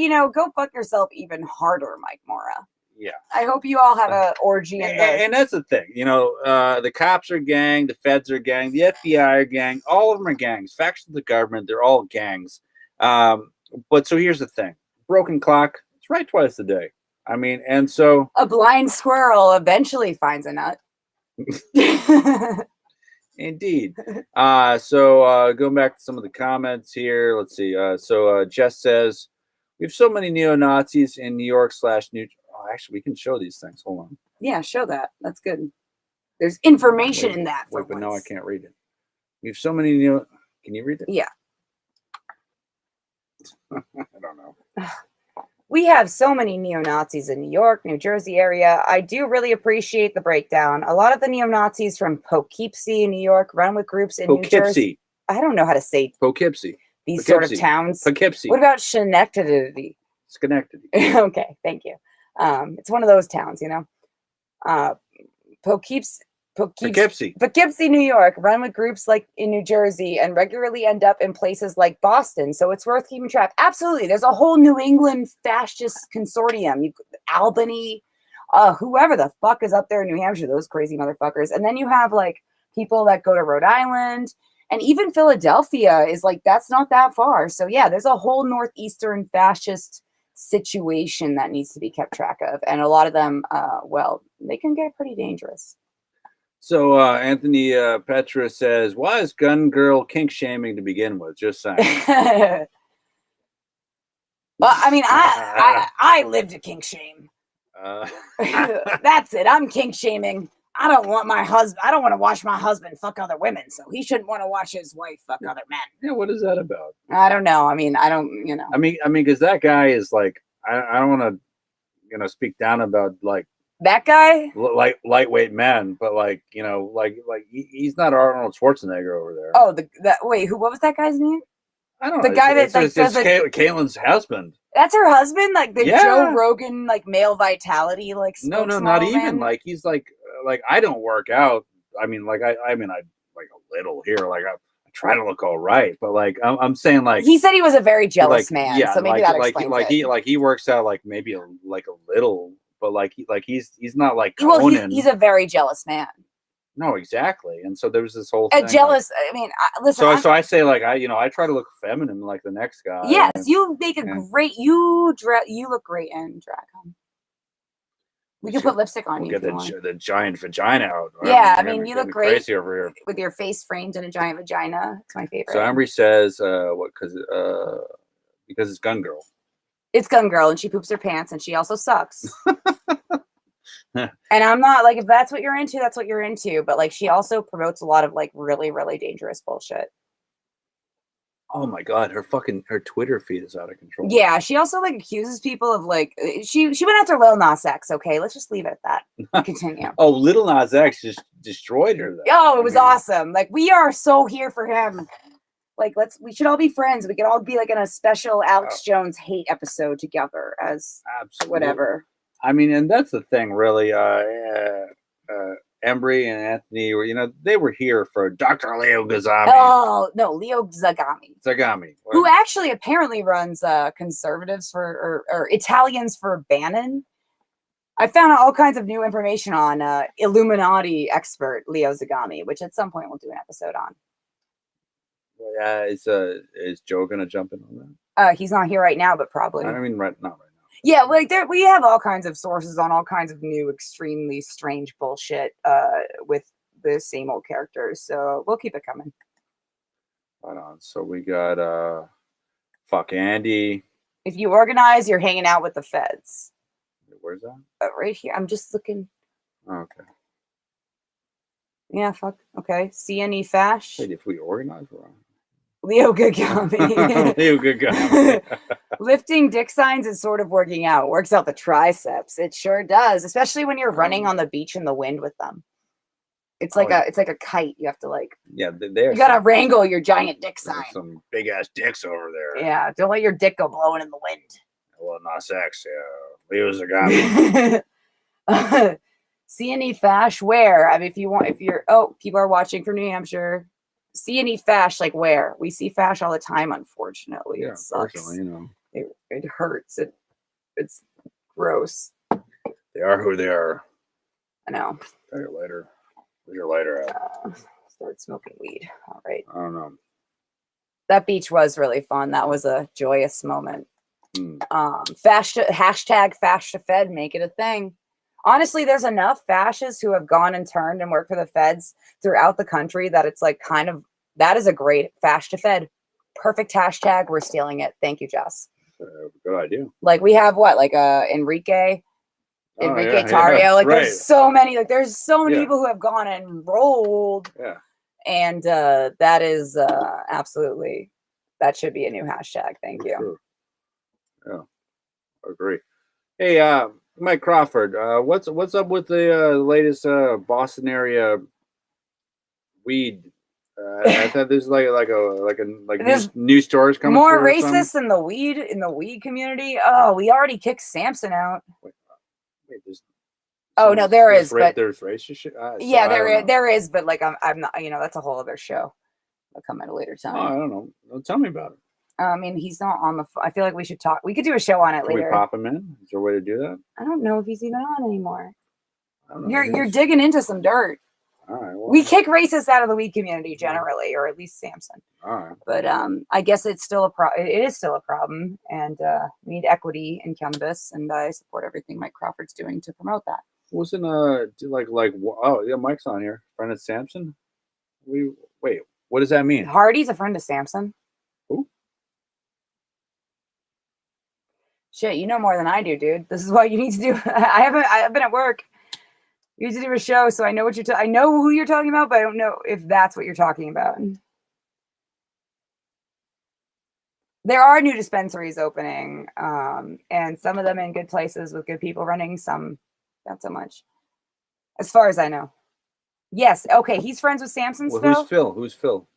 you know, go fuck yourself even harder, Mike Moura. Yeah. I hope you all have an orgy. And that's the thing. You know, the cops are gang, the feds are gang, the FBI are gang. All of them are gangs. Factions of the government, they're all gangs. But so here's the thing. Broken clock, it's right twice a day. I mean, and so a blind squirrel eventually finds a nut. Indeed. So going back to some of the comments here, let's see. So Jess says, we have so many neo-Nazis in New York / New. Oh, actually, we can show these things. Hold on. Yeah, show that. That's good. There's information in that. Wait, but no, I can't read it. We have so many neo. Can you read it? Yeah. I don't know. We have so many neo-Nazis in New York, New Jersey area. I do really appreciate the breakdown. A lot of the neo-Nazis from Poughkeepsie, New York, run with groups in New Jersey. I don't know how to say Poughkeepsie. These sort of towns. Poughkeepsie. What about Schenectady? Schenectady. Okay, thank you. It's one of those towns, you know. Poughkeepsie, New York, run with groups like in New Jersey and regularly end up in places like Boston. So it's worth keeping track. Absolutely. There's a whole New England fascist consortium. Albany, whoever the fuck is up there in New Hampshire, those crazy motherfuckers. And then you have like people that go to Rhode Island, and even Philadelphia is like, that's not that far. So yeah, there's a whole Northeastern fascist situation that needs to be kept track of. And a lot of them, well, they can get pretty dangerous. So Anthony Petra says, why is gun girl kink shaming to begin with? Just saying. Well, I mean, I lived a kink shame. That's it. I'm kink shaming. I don't want to watch my husband fuck other women, so he shouldn't want to watch his wife fuck other men. Yeah, what is that about? I don't know. I mean, I don't, you know. I mean, because that guy is like, I don't want to, you know, speak down about like that guy, like lightweight men, but like, you know, like he's not Arnold Schwarzenegger over there. Oh, wait, what was that guy's name? I don't know. The guy that like does Caitlin's husband. That's her husband, like the Joe Rogan, like male vitality, like no, not even. Like he's like I don't work out. I mean, like I mean, I like a little here. Like I try to look all right, but like I'm saying, like he said he was a very jealous man. Yeah, so maybe that explains it. He works out like maybe a little, but he's not like Conan. Well, he's a very jealous man. No, exactly. And so there's this whole thing. Jealous. Like, I mean, listen. So I say like I try to look feminine like the next guy. Yes, you make a great. You look great in drag. We can put lipstick on you. Get the giant vagina out. Yeah, I mean, you look great crazy over here with your face framed in a giant vagina. It's my favorite. So Embry says, what? Because it's gun girl. It's gun girl, and she poops her pants, and she also sucks. And I'm not like, if that's what you're into, that's what you're into. But like, she also promotes a lot of like really, really dangerous bullshit. Oh my god, her Twitter feed is out of control. Yeah, she also like accuses people of like she went after Lil Nas X. Okay, let's just leave it at that. And continue. Oh, Lil Nas X just destroyed her. Though. Oh, it was awesome. Like, we are so here for him. Like, we should all be friends. We could all be like in a special Alex Jones hate episode together as whatever. I mean, and that's the thing, really. Embry and Anthony were, they were here for Dr. Leo Gazami. Oh, no, Leo Zagami. Who actually apparently runs conservatives for, or Italians for Bannon. I found out all kinds of new information on Illuminati expert Leo Zagami, which at some point we'll do an episode on. Yeah, is Joe going to jump in on that? He's not here right now, but probably. I mean, not right now. Yeah, like we have all kinds of sources on all kinds of new, extremely strange bullshit with the same old characters. So we'll keep it coming. Right on. So we got fuck Andy. If you organize, you're hanging out with the feds. Where's that? Right here. I'm just looking. Okay. Yeah, fuck. Okay. CNE Fash. Wait, if we organize, we're on. Leo Gagami. Leo Gagami. Lifting dick signs is sort of working out. Works out the triceps. It sure does, especially when you're running on the beach in the wind with them. It's like it's like a kite. You have to like. Yeah, you gotta wrangle your giant dick sign. Some big ass dicks over there. Yeah, don't let your dick go blowing in the wind. Well, not sex. Yeah, Leo's a guy. CNE Fash, where? I mean, if you're people are watching from New Hampshire. CNE Fash, like where? We see Fash all the time, unfortunately. Yeah, it sucks. It hurts. It's gross. They are who they are. I know. Tell you later. Where's your lighter at? Start smoking weed. All right. I don't know. That beach was really fun. That was a joyous moment. Hashtag Fash-to-Fed, make it a thing. Honestly, there's enough fascists who have gone and turned and worked for the feds throughout the country that it's like that is a great Fash-to-Fed. Perfect hashtag. We're stealing it. Thank you, Jess. Good idea. Like we have Enrique Tarrio. Yeah, like right. there's so many people who have gone and enrolled. Yeah. And that is absolutely, that should be a new hashtag. Thank you. Sure. Yeah. Agree. Hey, Mike Crawford, what's up with the latest Boston area weed? I thought there's like new stores coming. More racist than the weed in the weed community. Oh, we already kicked Samson out. Wait, no, there is, but there's racist shit. Yeah, there is, but like I'm not. That's a whole other show. I'll come at a later time. Oh, I don't know. Tell me about it. I mean, he's not on the. I feel like we should talk. We could do a show on it later. Can we pop him in? Is there a way to do that? I don't know if he's even on anymore. I don't know. You're digging into some dirt. All right. Well, we kick racists out of the weed community generally, or at least Samson. All right. But I guess it's still it is still a problem, and we need equity in cannabis, and I support everything Mike Crawford's doing to promote that. Wasn't Mike's on here. Friend of Samson. Wait. What does that mean? Hardy's a friend of Samson. Who? Shit, you know more than I do, dude. This is what you need to do. I've been at work. You need to do a show, so I know what I know who you're talking about, but I don't know if that's what you're talking about. There are new dispensaries opening, and some of them in good places with good people running, some not so much. As far as I know. Yes, okay, he's friends with Samson still? Who's Phil? Who's Phil?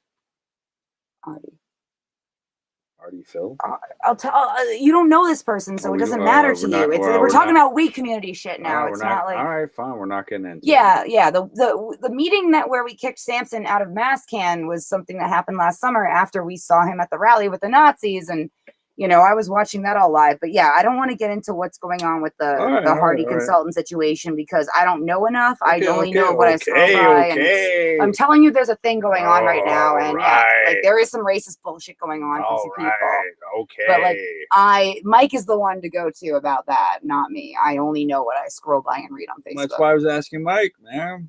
Artie Phil? I'll tell you don't know this person, so it doesn't matter to you. We're talking about weed community shit now. It's not like, all right, fine. We're not getting into yeah. The meeting where we kicked Samson out of Mascan was something that happened last summer after we saw him at the rally with the Nazis, and I was watching that all live. But yeah, I don't want to get into what's going on with the Hardy consultant situation because I don't know enough. I only know what I saw by. And I'm telling you, there's a thing going on right now, and there is some racist bullshit going on from some people. Okay. But Mike is the one to go to about that, not me. I only know what I scroll by and read on Facebook. That's why I was asking Mike, man.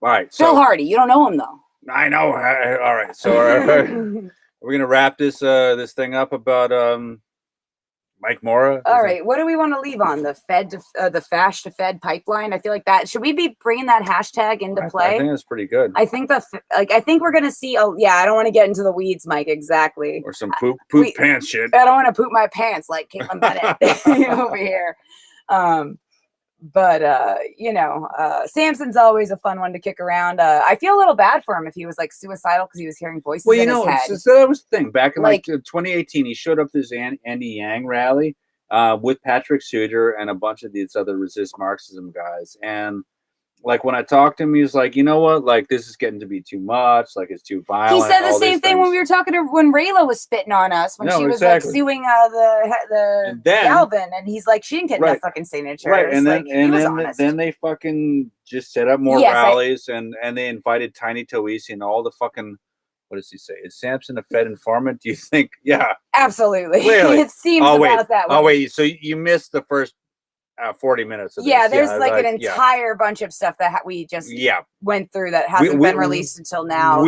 All right, Phil Hardy, you don't know him though. I know. All right, so we're gonna wrap this thing up about Mike Moura. All right, what do we want to leave on the the Fash-to-Fed pipeline? I feel like that should we be bringing that hashtag into play? I think that's pretty good. I think I think we're gonna see. Oh yeah, I don't want to get into the weeds, Mike. Exactly. Or some poop pants shit. I don't want to poop my pants like Caitlin Bennett over here. But you know, Samson's always a fun one to kick around. I feel a little bad for him if he was like suicidal because he was hearing voices in his head. So that was the thing. Back in like 2018, he showed up at this Andy Yang rally with Patrick Suter and a bunch of these other resist Marxism guys. And like when I talked to him, he was like, you know what? Like this is getting to be too much. Like it's too violent. He said the same thing when we were talking to when Rayla was spitting on us when she was like suing the Galvin, and he's like, she didn't get that fucking signature. Right, and then they fucking just set up more rallies and they invited Tiny Toisi and all the fucking. What does he say? Is Samson a Fed informant? Do you think? Yeah, absolutely. Clearly. It seems about that way. Oh wait, so you missed the first 40 minutes of this. There's like an entire bunch of stuff that we just went through that hasn't been released until now.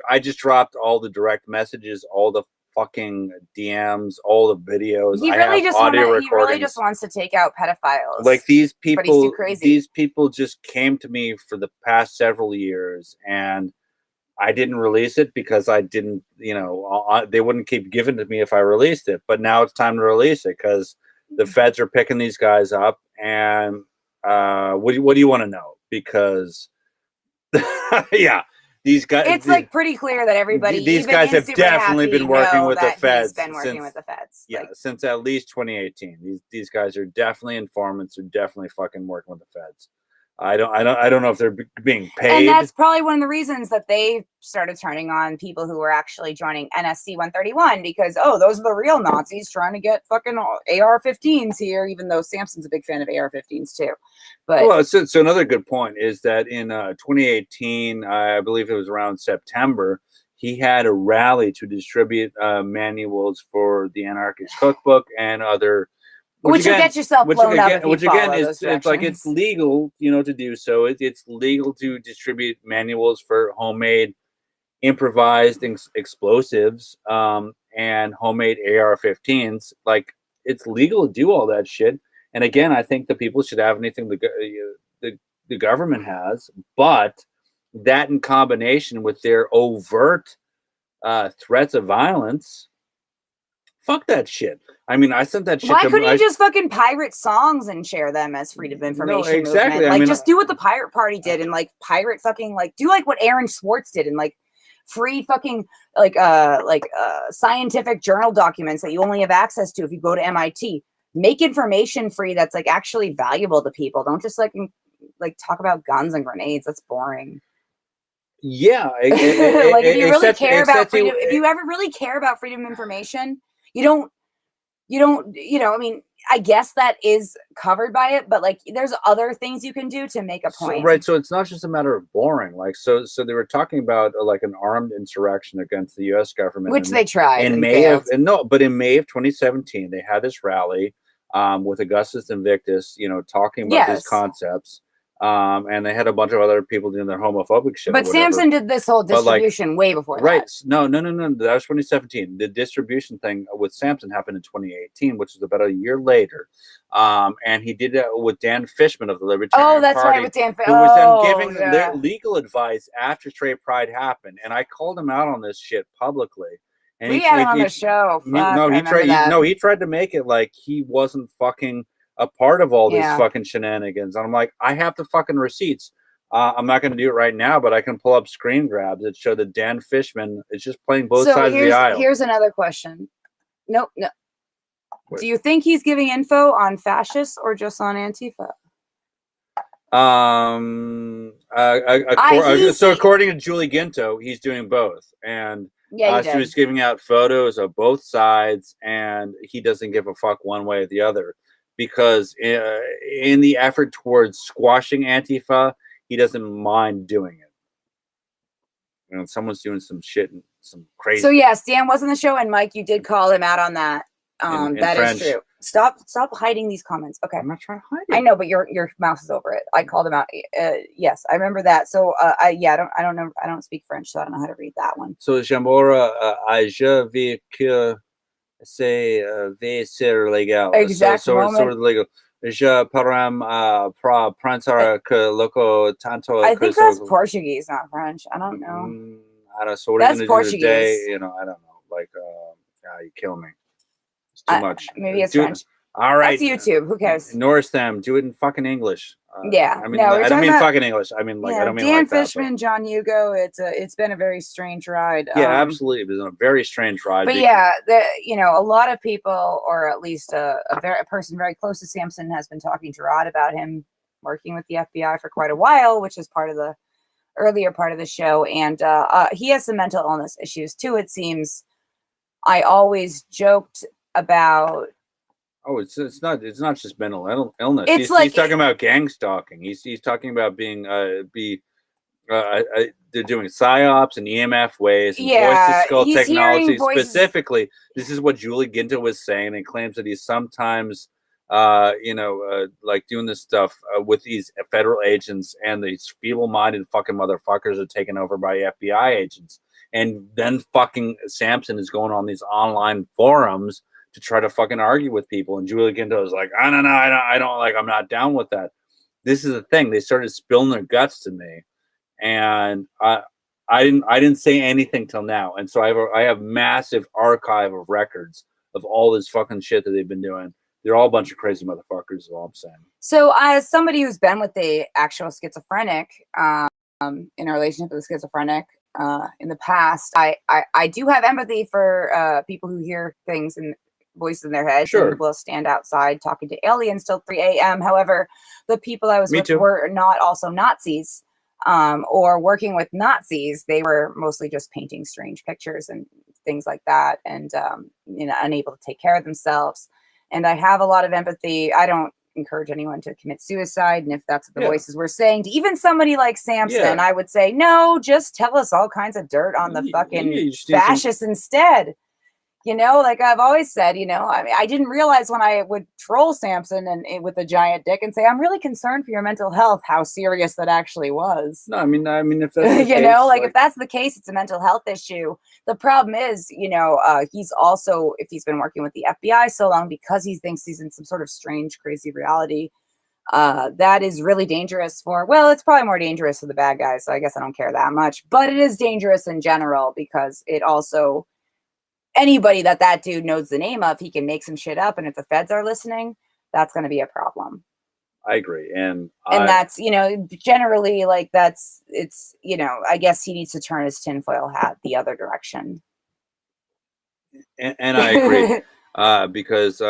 I just dropped all the direct messages, all the fucking DMs, all the videos. He really just wants to take out pedophiles. Like these people, but he's too crazy. These people just came to me for the past several years, and I didn't release it because I didn't, they wouldn't keep giving it to me if I released it. But now it's time to release it because the feds are picking these guys up, and what do you want to know? Because, these guys. It's like pretty clear that everybody. These guys have definitely been working with the feds. He's been working with the feds. Yeah, since at least 2018. These guys are definitely informants. They're definitely fucking working with the feds. I don't know if they're being paid. And that's probably one of the reasons that they started turning on people who were actually joining NSC 131 because, those are the real Nazis trying to get fucking AR-15s here, even though Samson's a big fan of AR-15s too. But so another good point is that in 2018, I believe it was around September, he had a rally to distribute manuals for the Anarchist Cookbook and other. Which will get yourself blown up if you follow those directions. It's like it's legal, to do so. It's legal to distribute manuals for homemade improvised explosives and homemade AR-15s. Like it's legal to do all that shit. And again, I think the people should have anything the government has, but that in combination with their overt threats of violence. Fuck that shit. I mean, I sent that shit. Why couldn't you just fucking pirate songs and share them as freedom of information? No, exactly. Movement? Like, just do what the Pirate Party did and like pirate fucking do like what Aaron Swartz did and like free fucking scientific journal documents that you only have access to if you go to MIT. Make information free that's like actually valuable to people. Don't just like talk about guns and grenades. That's boring. Yeah, like if you really care about freedom, if you ever really care about freedom of information. You don't, I mean, I guess that is covered by it, but like there's other things you can do to make a point. So it's not just a matter of boring. Like, so they were talking about like an armed insurrection against the U.S. government. Which they tried. In May of 2017, they had this rally with Augustus Invictus, talking about these concepts. And they had a bunch of other people doing their homophobic shit. But Samson did this whole distribution way before that. Right. No. That was 2017. The distribution thing with Samson happened in 2018, which was about a year later. And he did it with Dan Fishman of the Libertarian Party. Oh, that's right, with Dan Fishman. Who was then giving legal advice after Straight Pride happened. And I called him out on this shit publicly. And we had him on the show. He tried to make it like he wasn't fucking a part of all these fucking shenanigans. And I'm like, I have the fucking receipts. I'm not going to do it right now, but I can pull up screen grabs that show that Dan Fishman is just playing both sides of the aisle. Here's another question. No. Wait. Do you think he's giving info on fascists or just on Antifa? So according to Julie Ginto, he's doing both. And so he's giving out photos of both sides, and he doesn't give a fuck one way or the other. Because in the effort towards squashing Antifa, he doesn't mind doing it. Someone's doing some shit and some crazy. So yes, Dan was on the show, and Mike, you did call him out on that. That French. Is true. Stop hiding these comments. Okay, I'm not trying to hide it. I know, but your mouth is over it. I called him out. Yes, I remember that. So I don't know. I don't speak French, so I don't know how to read that one. So j'aimerais je veux que c'est c'est légal. Exact moment. Legal. Je parle pensar que loco tanto. I think that's Portuguese, not French. I don't know. I don't. So what are you That's gonna do today? Portuguese. You know, I don't know. Like, you kill me. It's too much. Maybe it's Do it- French. All right. That's YouTube. Who cares? Norris them. Do it in fucking English. Yeah. I mean, No, I don't mean fucking English. I mean, like, I yeah, don't mean Dan like that, Fishman, John Hugo. It's been a very strange ride. Yeah, absolutely. It was a very strange ride. But yeah, a lot of people, or at least a person very close to Samson, has been talking to Rod about him working with the FBI for quite a while, which is part of the earlier part of the show. And he has some mental illness issues too, it seems. I always joked about. Oh, it's not just mental illness. It's he's talking about gang stalking. He's talking about being they're doing psyops and EMF ways and voice to skull technology. Specifically, this is what Julie Ginta was saying, and claims that he's sometimes like doing this stuff with these federal agents, and these feeble-minded fucking motherfuckers are taken over by FBI agents. And then fucking Samson is going on these online forums to try to fucking argue with people. And Julie Ginto was like, I don't know, I don't like, I'm not down with that. This is the thing. They started spilling their guts to me. And I didn't say anything till now. And so I have massive archive of records of all this fucking shit that they've been doing. They're all a bunch of crazy motherfuckers, is all I'm saying. So as somebody who's been with the actual schizophrenic, in a relationship with a schizophrenic, in the past, I do have empathy for people who hear things and voices in their head. Sure. And will stand outside talking to aliens till 3 a.m. However, the people I was with were not also Nazis, or working with Nazis. They were mostly just painting strange pictures and things like that, and unable to take care of themselves. And I have a lot of empathy. I don't encourage anyone to commit suicide, and if that's what the voices were saying to even somebody like Samson, I would say no, just tell us all kinds of dirt on the fucking fascists instead. Like I've always said, I mean, I didn't realize when I would troll Samson and with a giant dick and say, I'm really concerned for your mental health, how serious that actually was. No, I mean, if that's the case, like if that's the case, it's a mental health issue. The problem is, he's also, if he's been working with the FBI so long, because he thinks he's in some sort of strange, crazy reality, that is really dangerous it's probably more dangerous for the bad guys. So I guess I don't care that much, but it is dangerous in general because it also, anybody that dude knows the name of, he can make some shit up. And if the feds are listening, that's going to be a problem. I agree. And that's, generally like I guess he needs to turn his tinfoil hat the other direction. And I agree. Because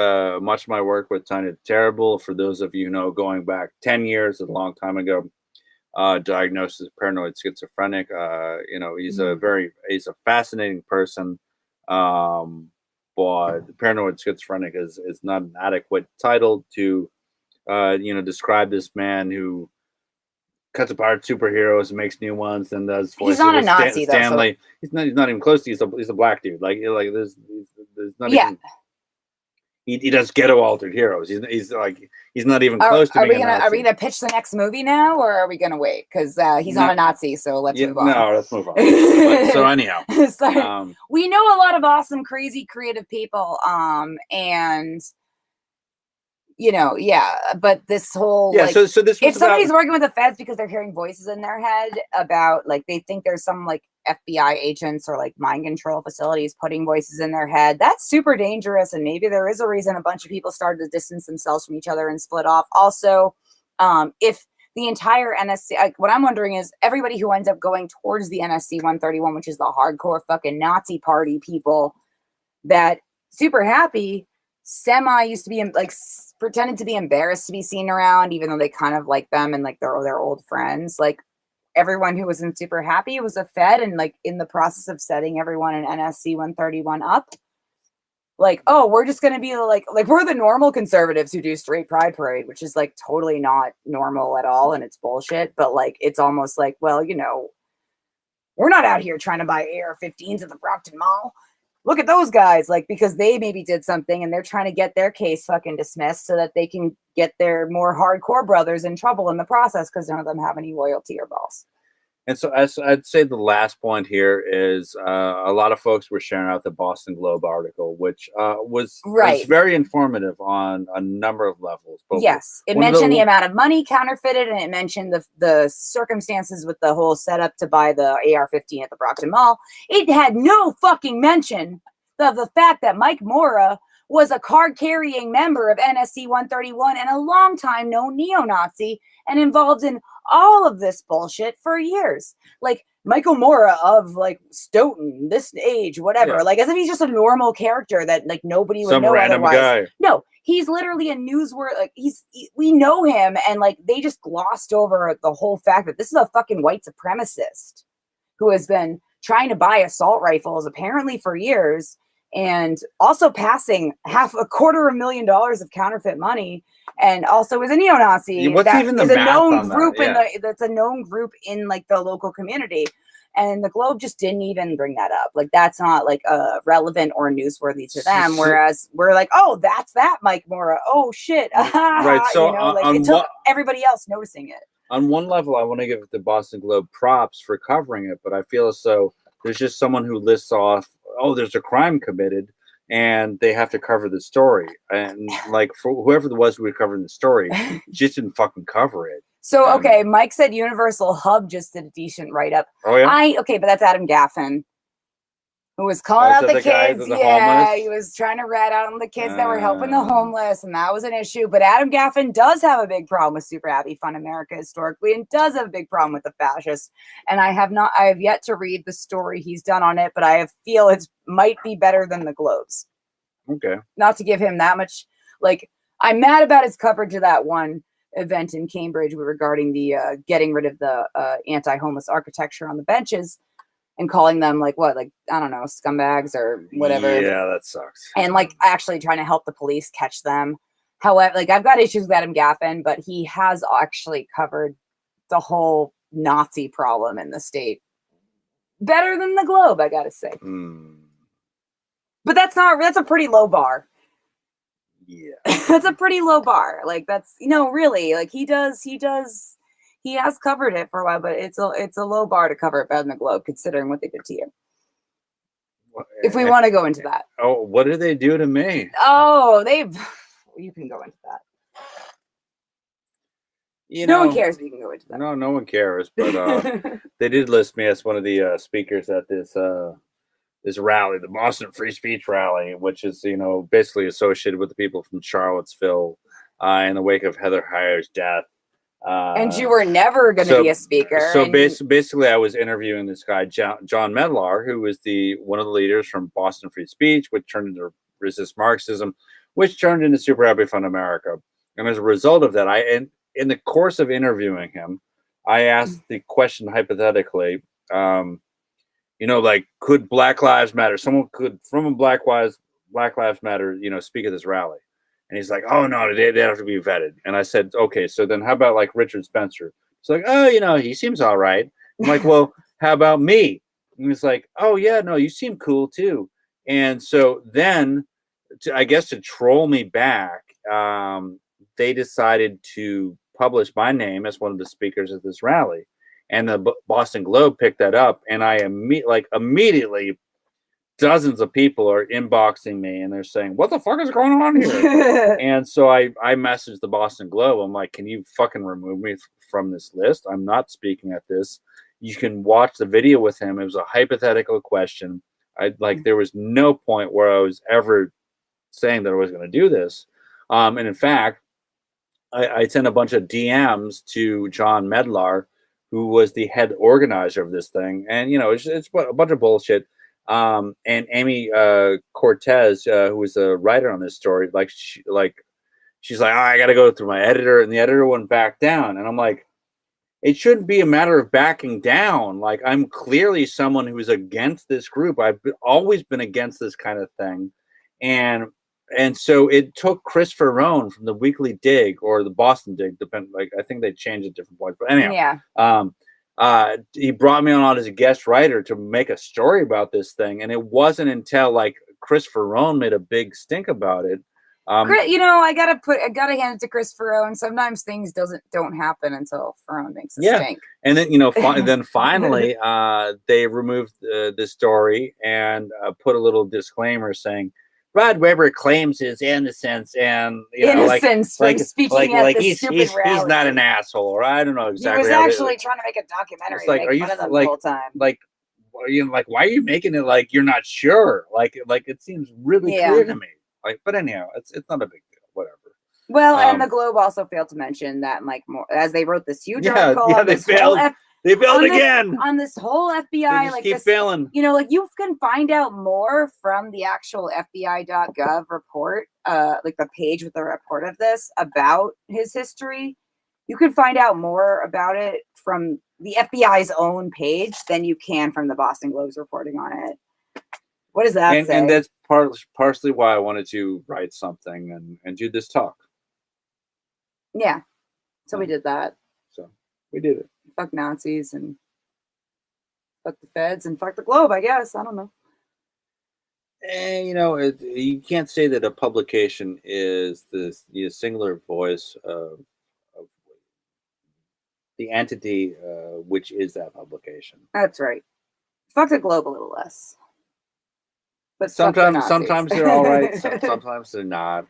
much of my work with Tanya Terrible, for those of you who know, going back 10 years, a long time ago, diagnosis of paranoid schizophrenic. He's he's a fascinating person. But paranoid schizophrenic is not an adequate title to describe this man who cuts apart superheroes and makes new ones and does voices. He's not a Nazi, Stanley. Though, so. He's not even close to. He's a black dude. Like there's not even. He does ghetto altered heroes. He's not even close to being a Nazi. Are we gonna pitch the next movie now, or are we gonna wait? Because he's not a Nazi, so let's move on. No, let's move on. So anyhow, we know a lot of awesome, crazy, creative people. But this whole so this if somebody's working with the feds because they're hearing voices in their head about they think there's some FBI agents or mind control facilities putting voices in their head, that's super dangerous. And maybe there is a reason a bunch of people started to distance themselves from each other and split off. Also, if the entire NSC, what I'm wondering is everybody who ends up going towards the NSC 131, which is the hardcore fucking Nazi party people that super happy, used to be pretended to be embarrassed to be seen around, even though they kind of like them and they're old friends. Everyone who wasn't super happy was a Fed, and in the process of setting everyone in NSC 131 up, we're just gonna be we're the normal conservatives who do straight pride parade, which is totally not normal at all, and it's bullshit. But it's almost we're not out here trying to buy AR-15s at the Brockton Mall. Look at those guys, because they maybe did something and they're trying to get their case fucking dismissed so that they can get their more hardcore brothers in trouble in the process because none of them have any loyalty or balls. And so I'd say the last point here is a lot of folks were sharing out the Boston Globe article, which was very informative on a number of levels. But yes, it mentioned the amount of money counterfeited, and it mentioned the circumstances with the whole setup to buy the AR-15 at the Brockton Mall. It had no fucking mention of the fact that Mike Moura was a card-carrying member of NSC 131 and a longtime known neo-Nazi and involved in all of this bullshit for years. Like Michael Moura of like Stoughton, this age, whatever. Like as if he's just a normal character that like nobody would know otherwise. Guy. No, he's literally a newsworthy. Like we know him, and like they just glossed over the whole fact that this is a fucking white supremacist who has been trying to buy assault rifles apparently for years. And also passing $250,000 of counterfeit money, and also is a neo-Nazi. What's even the math on that? That's a known group in like the local community, and the Globe just didn't even bring that up. Like that's not like relevant or newsworthy to them. Whereas we're like, oh, that's that Mike Moura. Oh shit, right? So it took everybody else noticing it. On one level, I want to give the Boston Globe props for covering it, but I feel as though there's just someone who lists off, oh, there's a crime committed, and they have to cover the story. And like for whoever it was who was covering the story, just didn't fucking cover it. So okay, Mike said Universal Hub just did a decent write-up. Oh yeah. But that's Adam Gaffin, who was calling out the kids. Yeah, he was trying to rat out on the kids that were helping the homeless, and that was an issue. But Adam Gaffin does have a big problem with Super Happy Fun America historically, and does have a big problem with the fascists. And I have yet to read the story he's done on it, but I feel it might be better than the Globe's. Okay. Not to give him that much, like, I'm mad about his coverage of that one event in Cambridge regarding the getting rid of the anti-homeless architecture on the benches. And calling them like I don't know, scumbags or whatever. Yeah, that sucks. And like actually trying to help the police catch them. However, like I've got issues with Adam Gaffin, but he has actually covered the whole Nazi problem in the state better than the Globe, I gotta say. But that's a pretty low bar. Yeah. That's a pretty low bar. Like that's really like he has covered it for a while, but it's a low bar to cover it better than the Globe, considering what they did to you. If we want to go into that. Oh, what did they do to me? Oh, you can go into that. No one cares, but you can go into that. No one cares, but they did list me as one of the speakers at this rally, the Boston Free Speech Rally, which is, basically associated with the people from Charlottesville in the wake of Heather Heyer's death. And you were never going to be a speaker. So basically, I was interviewing this guy, John Medlar, who was one of the leaders from Boston Free Speech, which turned into Resist Marxism, which turned into Super Happy Fun America. And as a result of that, in the course of interviewing him, I asked the question hypothetically, like, could Black Lives Matter? Someone could, from a Black Lives Matter, speak at this rally. And he's like, oh, no, they have to be vetted. And I said, okay, so then how about like Richard Spencer? He's like, oh, he seems all right. I'm like, well, how about me? And he's like, oh, yeah, no, you seem cool too. And so then, I guess to troll me back, they decided to publish my name as one of the speakers at this rally. And the Boston Globe picked that up. And I immediately dozens of people are inboxing me and they're saying, what the fuck is going on here? And so I messaged the Boston Globe. I'm like, can you fucking remove me from this list? I'm not speaking at this. You can watch the video with him. It was a hypothetical question. There was no point where I was ever saying that I was going to do this. And in fact, I sent a bunch of DMs to John Medlar, who was the head organizer of this thing. And, it's a bunch of bullshit. And Amy Cortez, who was a writer on this story, she's like, oh, I got to go through my editor, and the editor went back down. And I'm like, it shouldn't be a matter of backing down. Like, I'm clearly someone who's against this group. I've always been against this kind of thing. And so it took Christopher Rohn from the Weekly Dig or the Boston Dig, I think they changed at different points. But anyhow, he brought me on as a guest writer to make a story about this thing. And it wasn't until Christopher Rohn made a big stink about it You know, I gotta hand it to Chris Ferrone. Sometimes things don't happen until Ferrone makes a stink. And then, you know, then finally, they removed the story and put a little disclaimer saying, Rod Weber claims his innocence and innocence from speaking at this stupid rally. He's not an asshole, or I don't know exactly. He was actually trying to make a documentary. Like, make fun of them the whole time. Like, you know, like, why are you making it like you're not sure? Like it seems really clear to me. Like, but anyhow, it's not a big deal. Whatever. Well, and the Globe also failed to mention that, like, more as they wrote this huge article. They failed. They failed again on this whole FBI. They just like keep this, failing. You know, like you can find out more from the actual FBI.gov report, like the page with the report of this about his history. You can find out more about it from the FBI's own page than you can from the Boston Globe's reporting on it. What does that say? And that's partially why I wanted to write something and do this talk. Yeah. So we did that. So we did it. Fuck Nazis and fuck the feds and fuck the Globe, I guess. I don't know. And, you know, you can't say that a publication is the singular voice of the entity which is that publication. That's right. Fuck the Globe a little less. But sometimes they're all right. Sometimes they're not.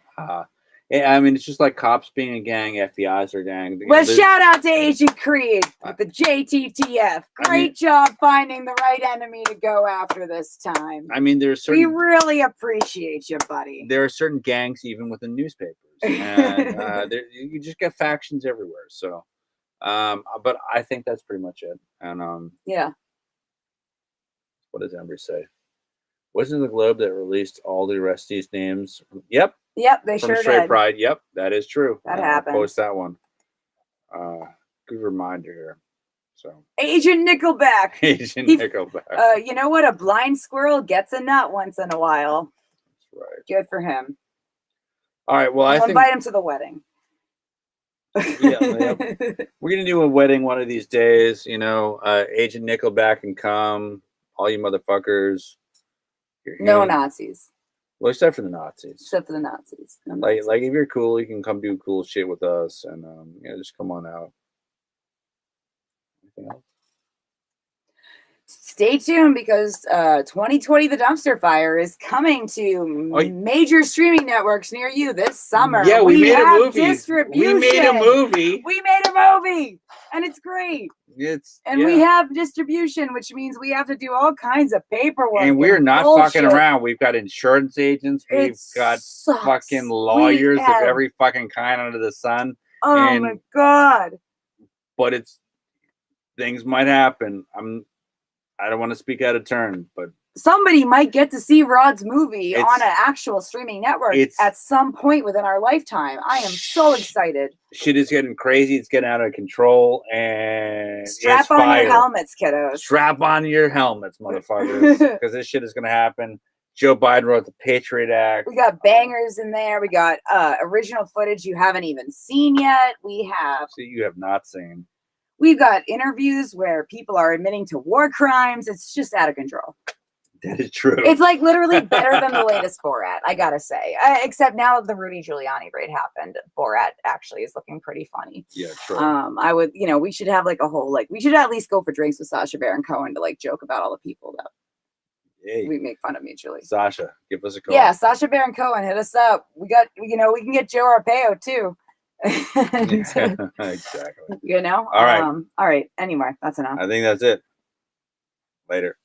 I mean, it's just like cops being a gang, FBI's are a gang. Well, shout out to Agent Creed with the JTTF. Great job finding the right enemy to go after this time. I mean, we really appreciate you, buddy. There are certain gangs even within newspapers, and you just get factions everywhere. So, but I think that's pretty much it. And yeah. What does Embry say? Wasn't the Globe that released all the arrestees' names? Yep. Yep, they sure Straight did. Pride. Yep, that is true. That happened. Post that one. Good reminder here. So Agent Nickelback. Nickelback. You know what? A blind squirrel gets a nut once in a while. That's right. Good for him. All right. Well, I'll invite him to the wedding. We're gonna do a wedding one of these days. You know, Agent Nickelback can come. All you motherfuckers. No Nazis. Well, except for the Nazis. Except for the Nazis. No like Nazis. if you're cool, you can come do cool shit with us, and just come on out. Anything else? Stay tuned because 2020 The Dumpster Fire is coming to major streaming networks near you this summer. Yeah, we made a movie. Distribution. We made a movie. We made a movie, and it's great. We have distribution, which means we have to do all kinds of paperwork. And we're not fucking around. We've got insurance agents. We've got fucking lawyers of every fucking kind under the sun. Oh my God. But things might happen. I don't want to speak out of turn, but somebody might get to see Rod's movie on an actual streaming network at some point within our lifetime. I am so excited. Shit is getting crazy. It's getting out of control. And strap on your helmets, kiddos. Strap on your helmets, motherfuckers, because this shit is going to happen. Joe Biden wrote the Patriot Act. We got bangers in there. We got original footage you haven't even seen yet. You have not seen. We've got interviews where people are admitting to war crimes. It's just out of control. That is true. It's like literally better than the latest Borat, I gotta say. Except now the Rudy Giuliani raid happened, Borat actually is looking pretty funny. Yeah, true. We should have like a whole we should at least go for drinks with Sacha Baron Cohen to like joke about all the people that we make fun of mutually. Sasha, give us a call. Yeah, Sacha Baron Cohen, hit us up. We can get Joe Arpaio too. Exactly. All right. All right. Anyway, that's enough. I think that's it. Later.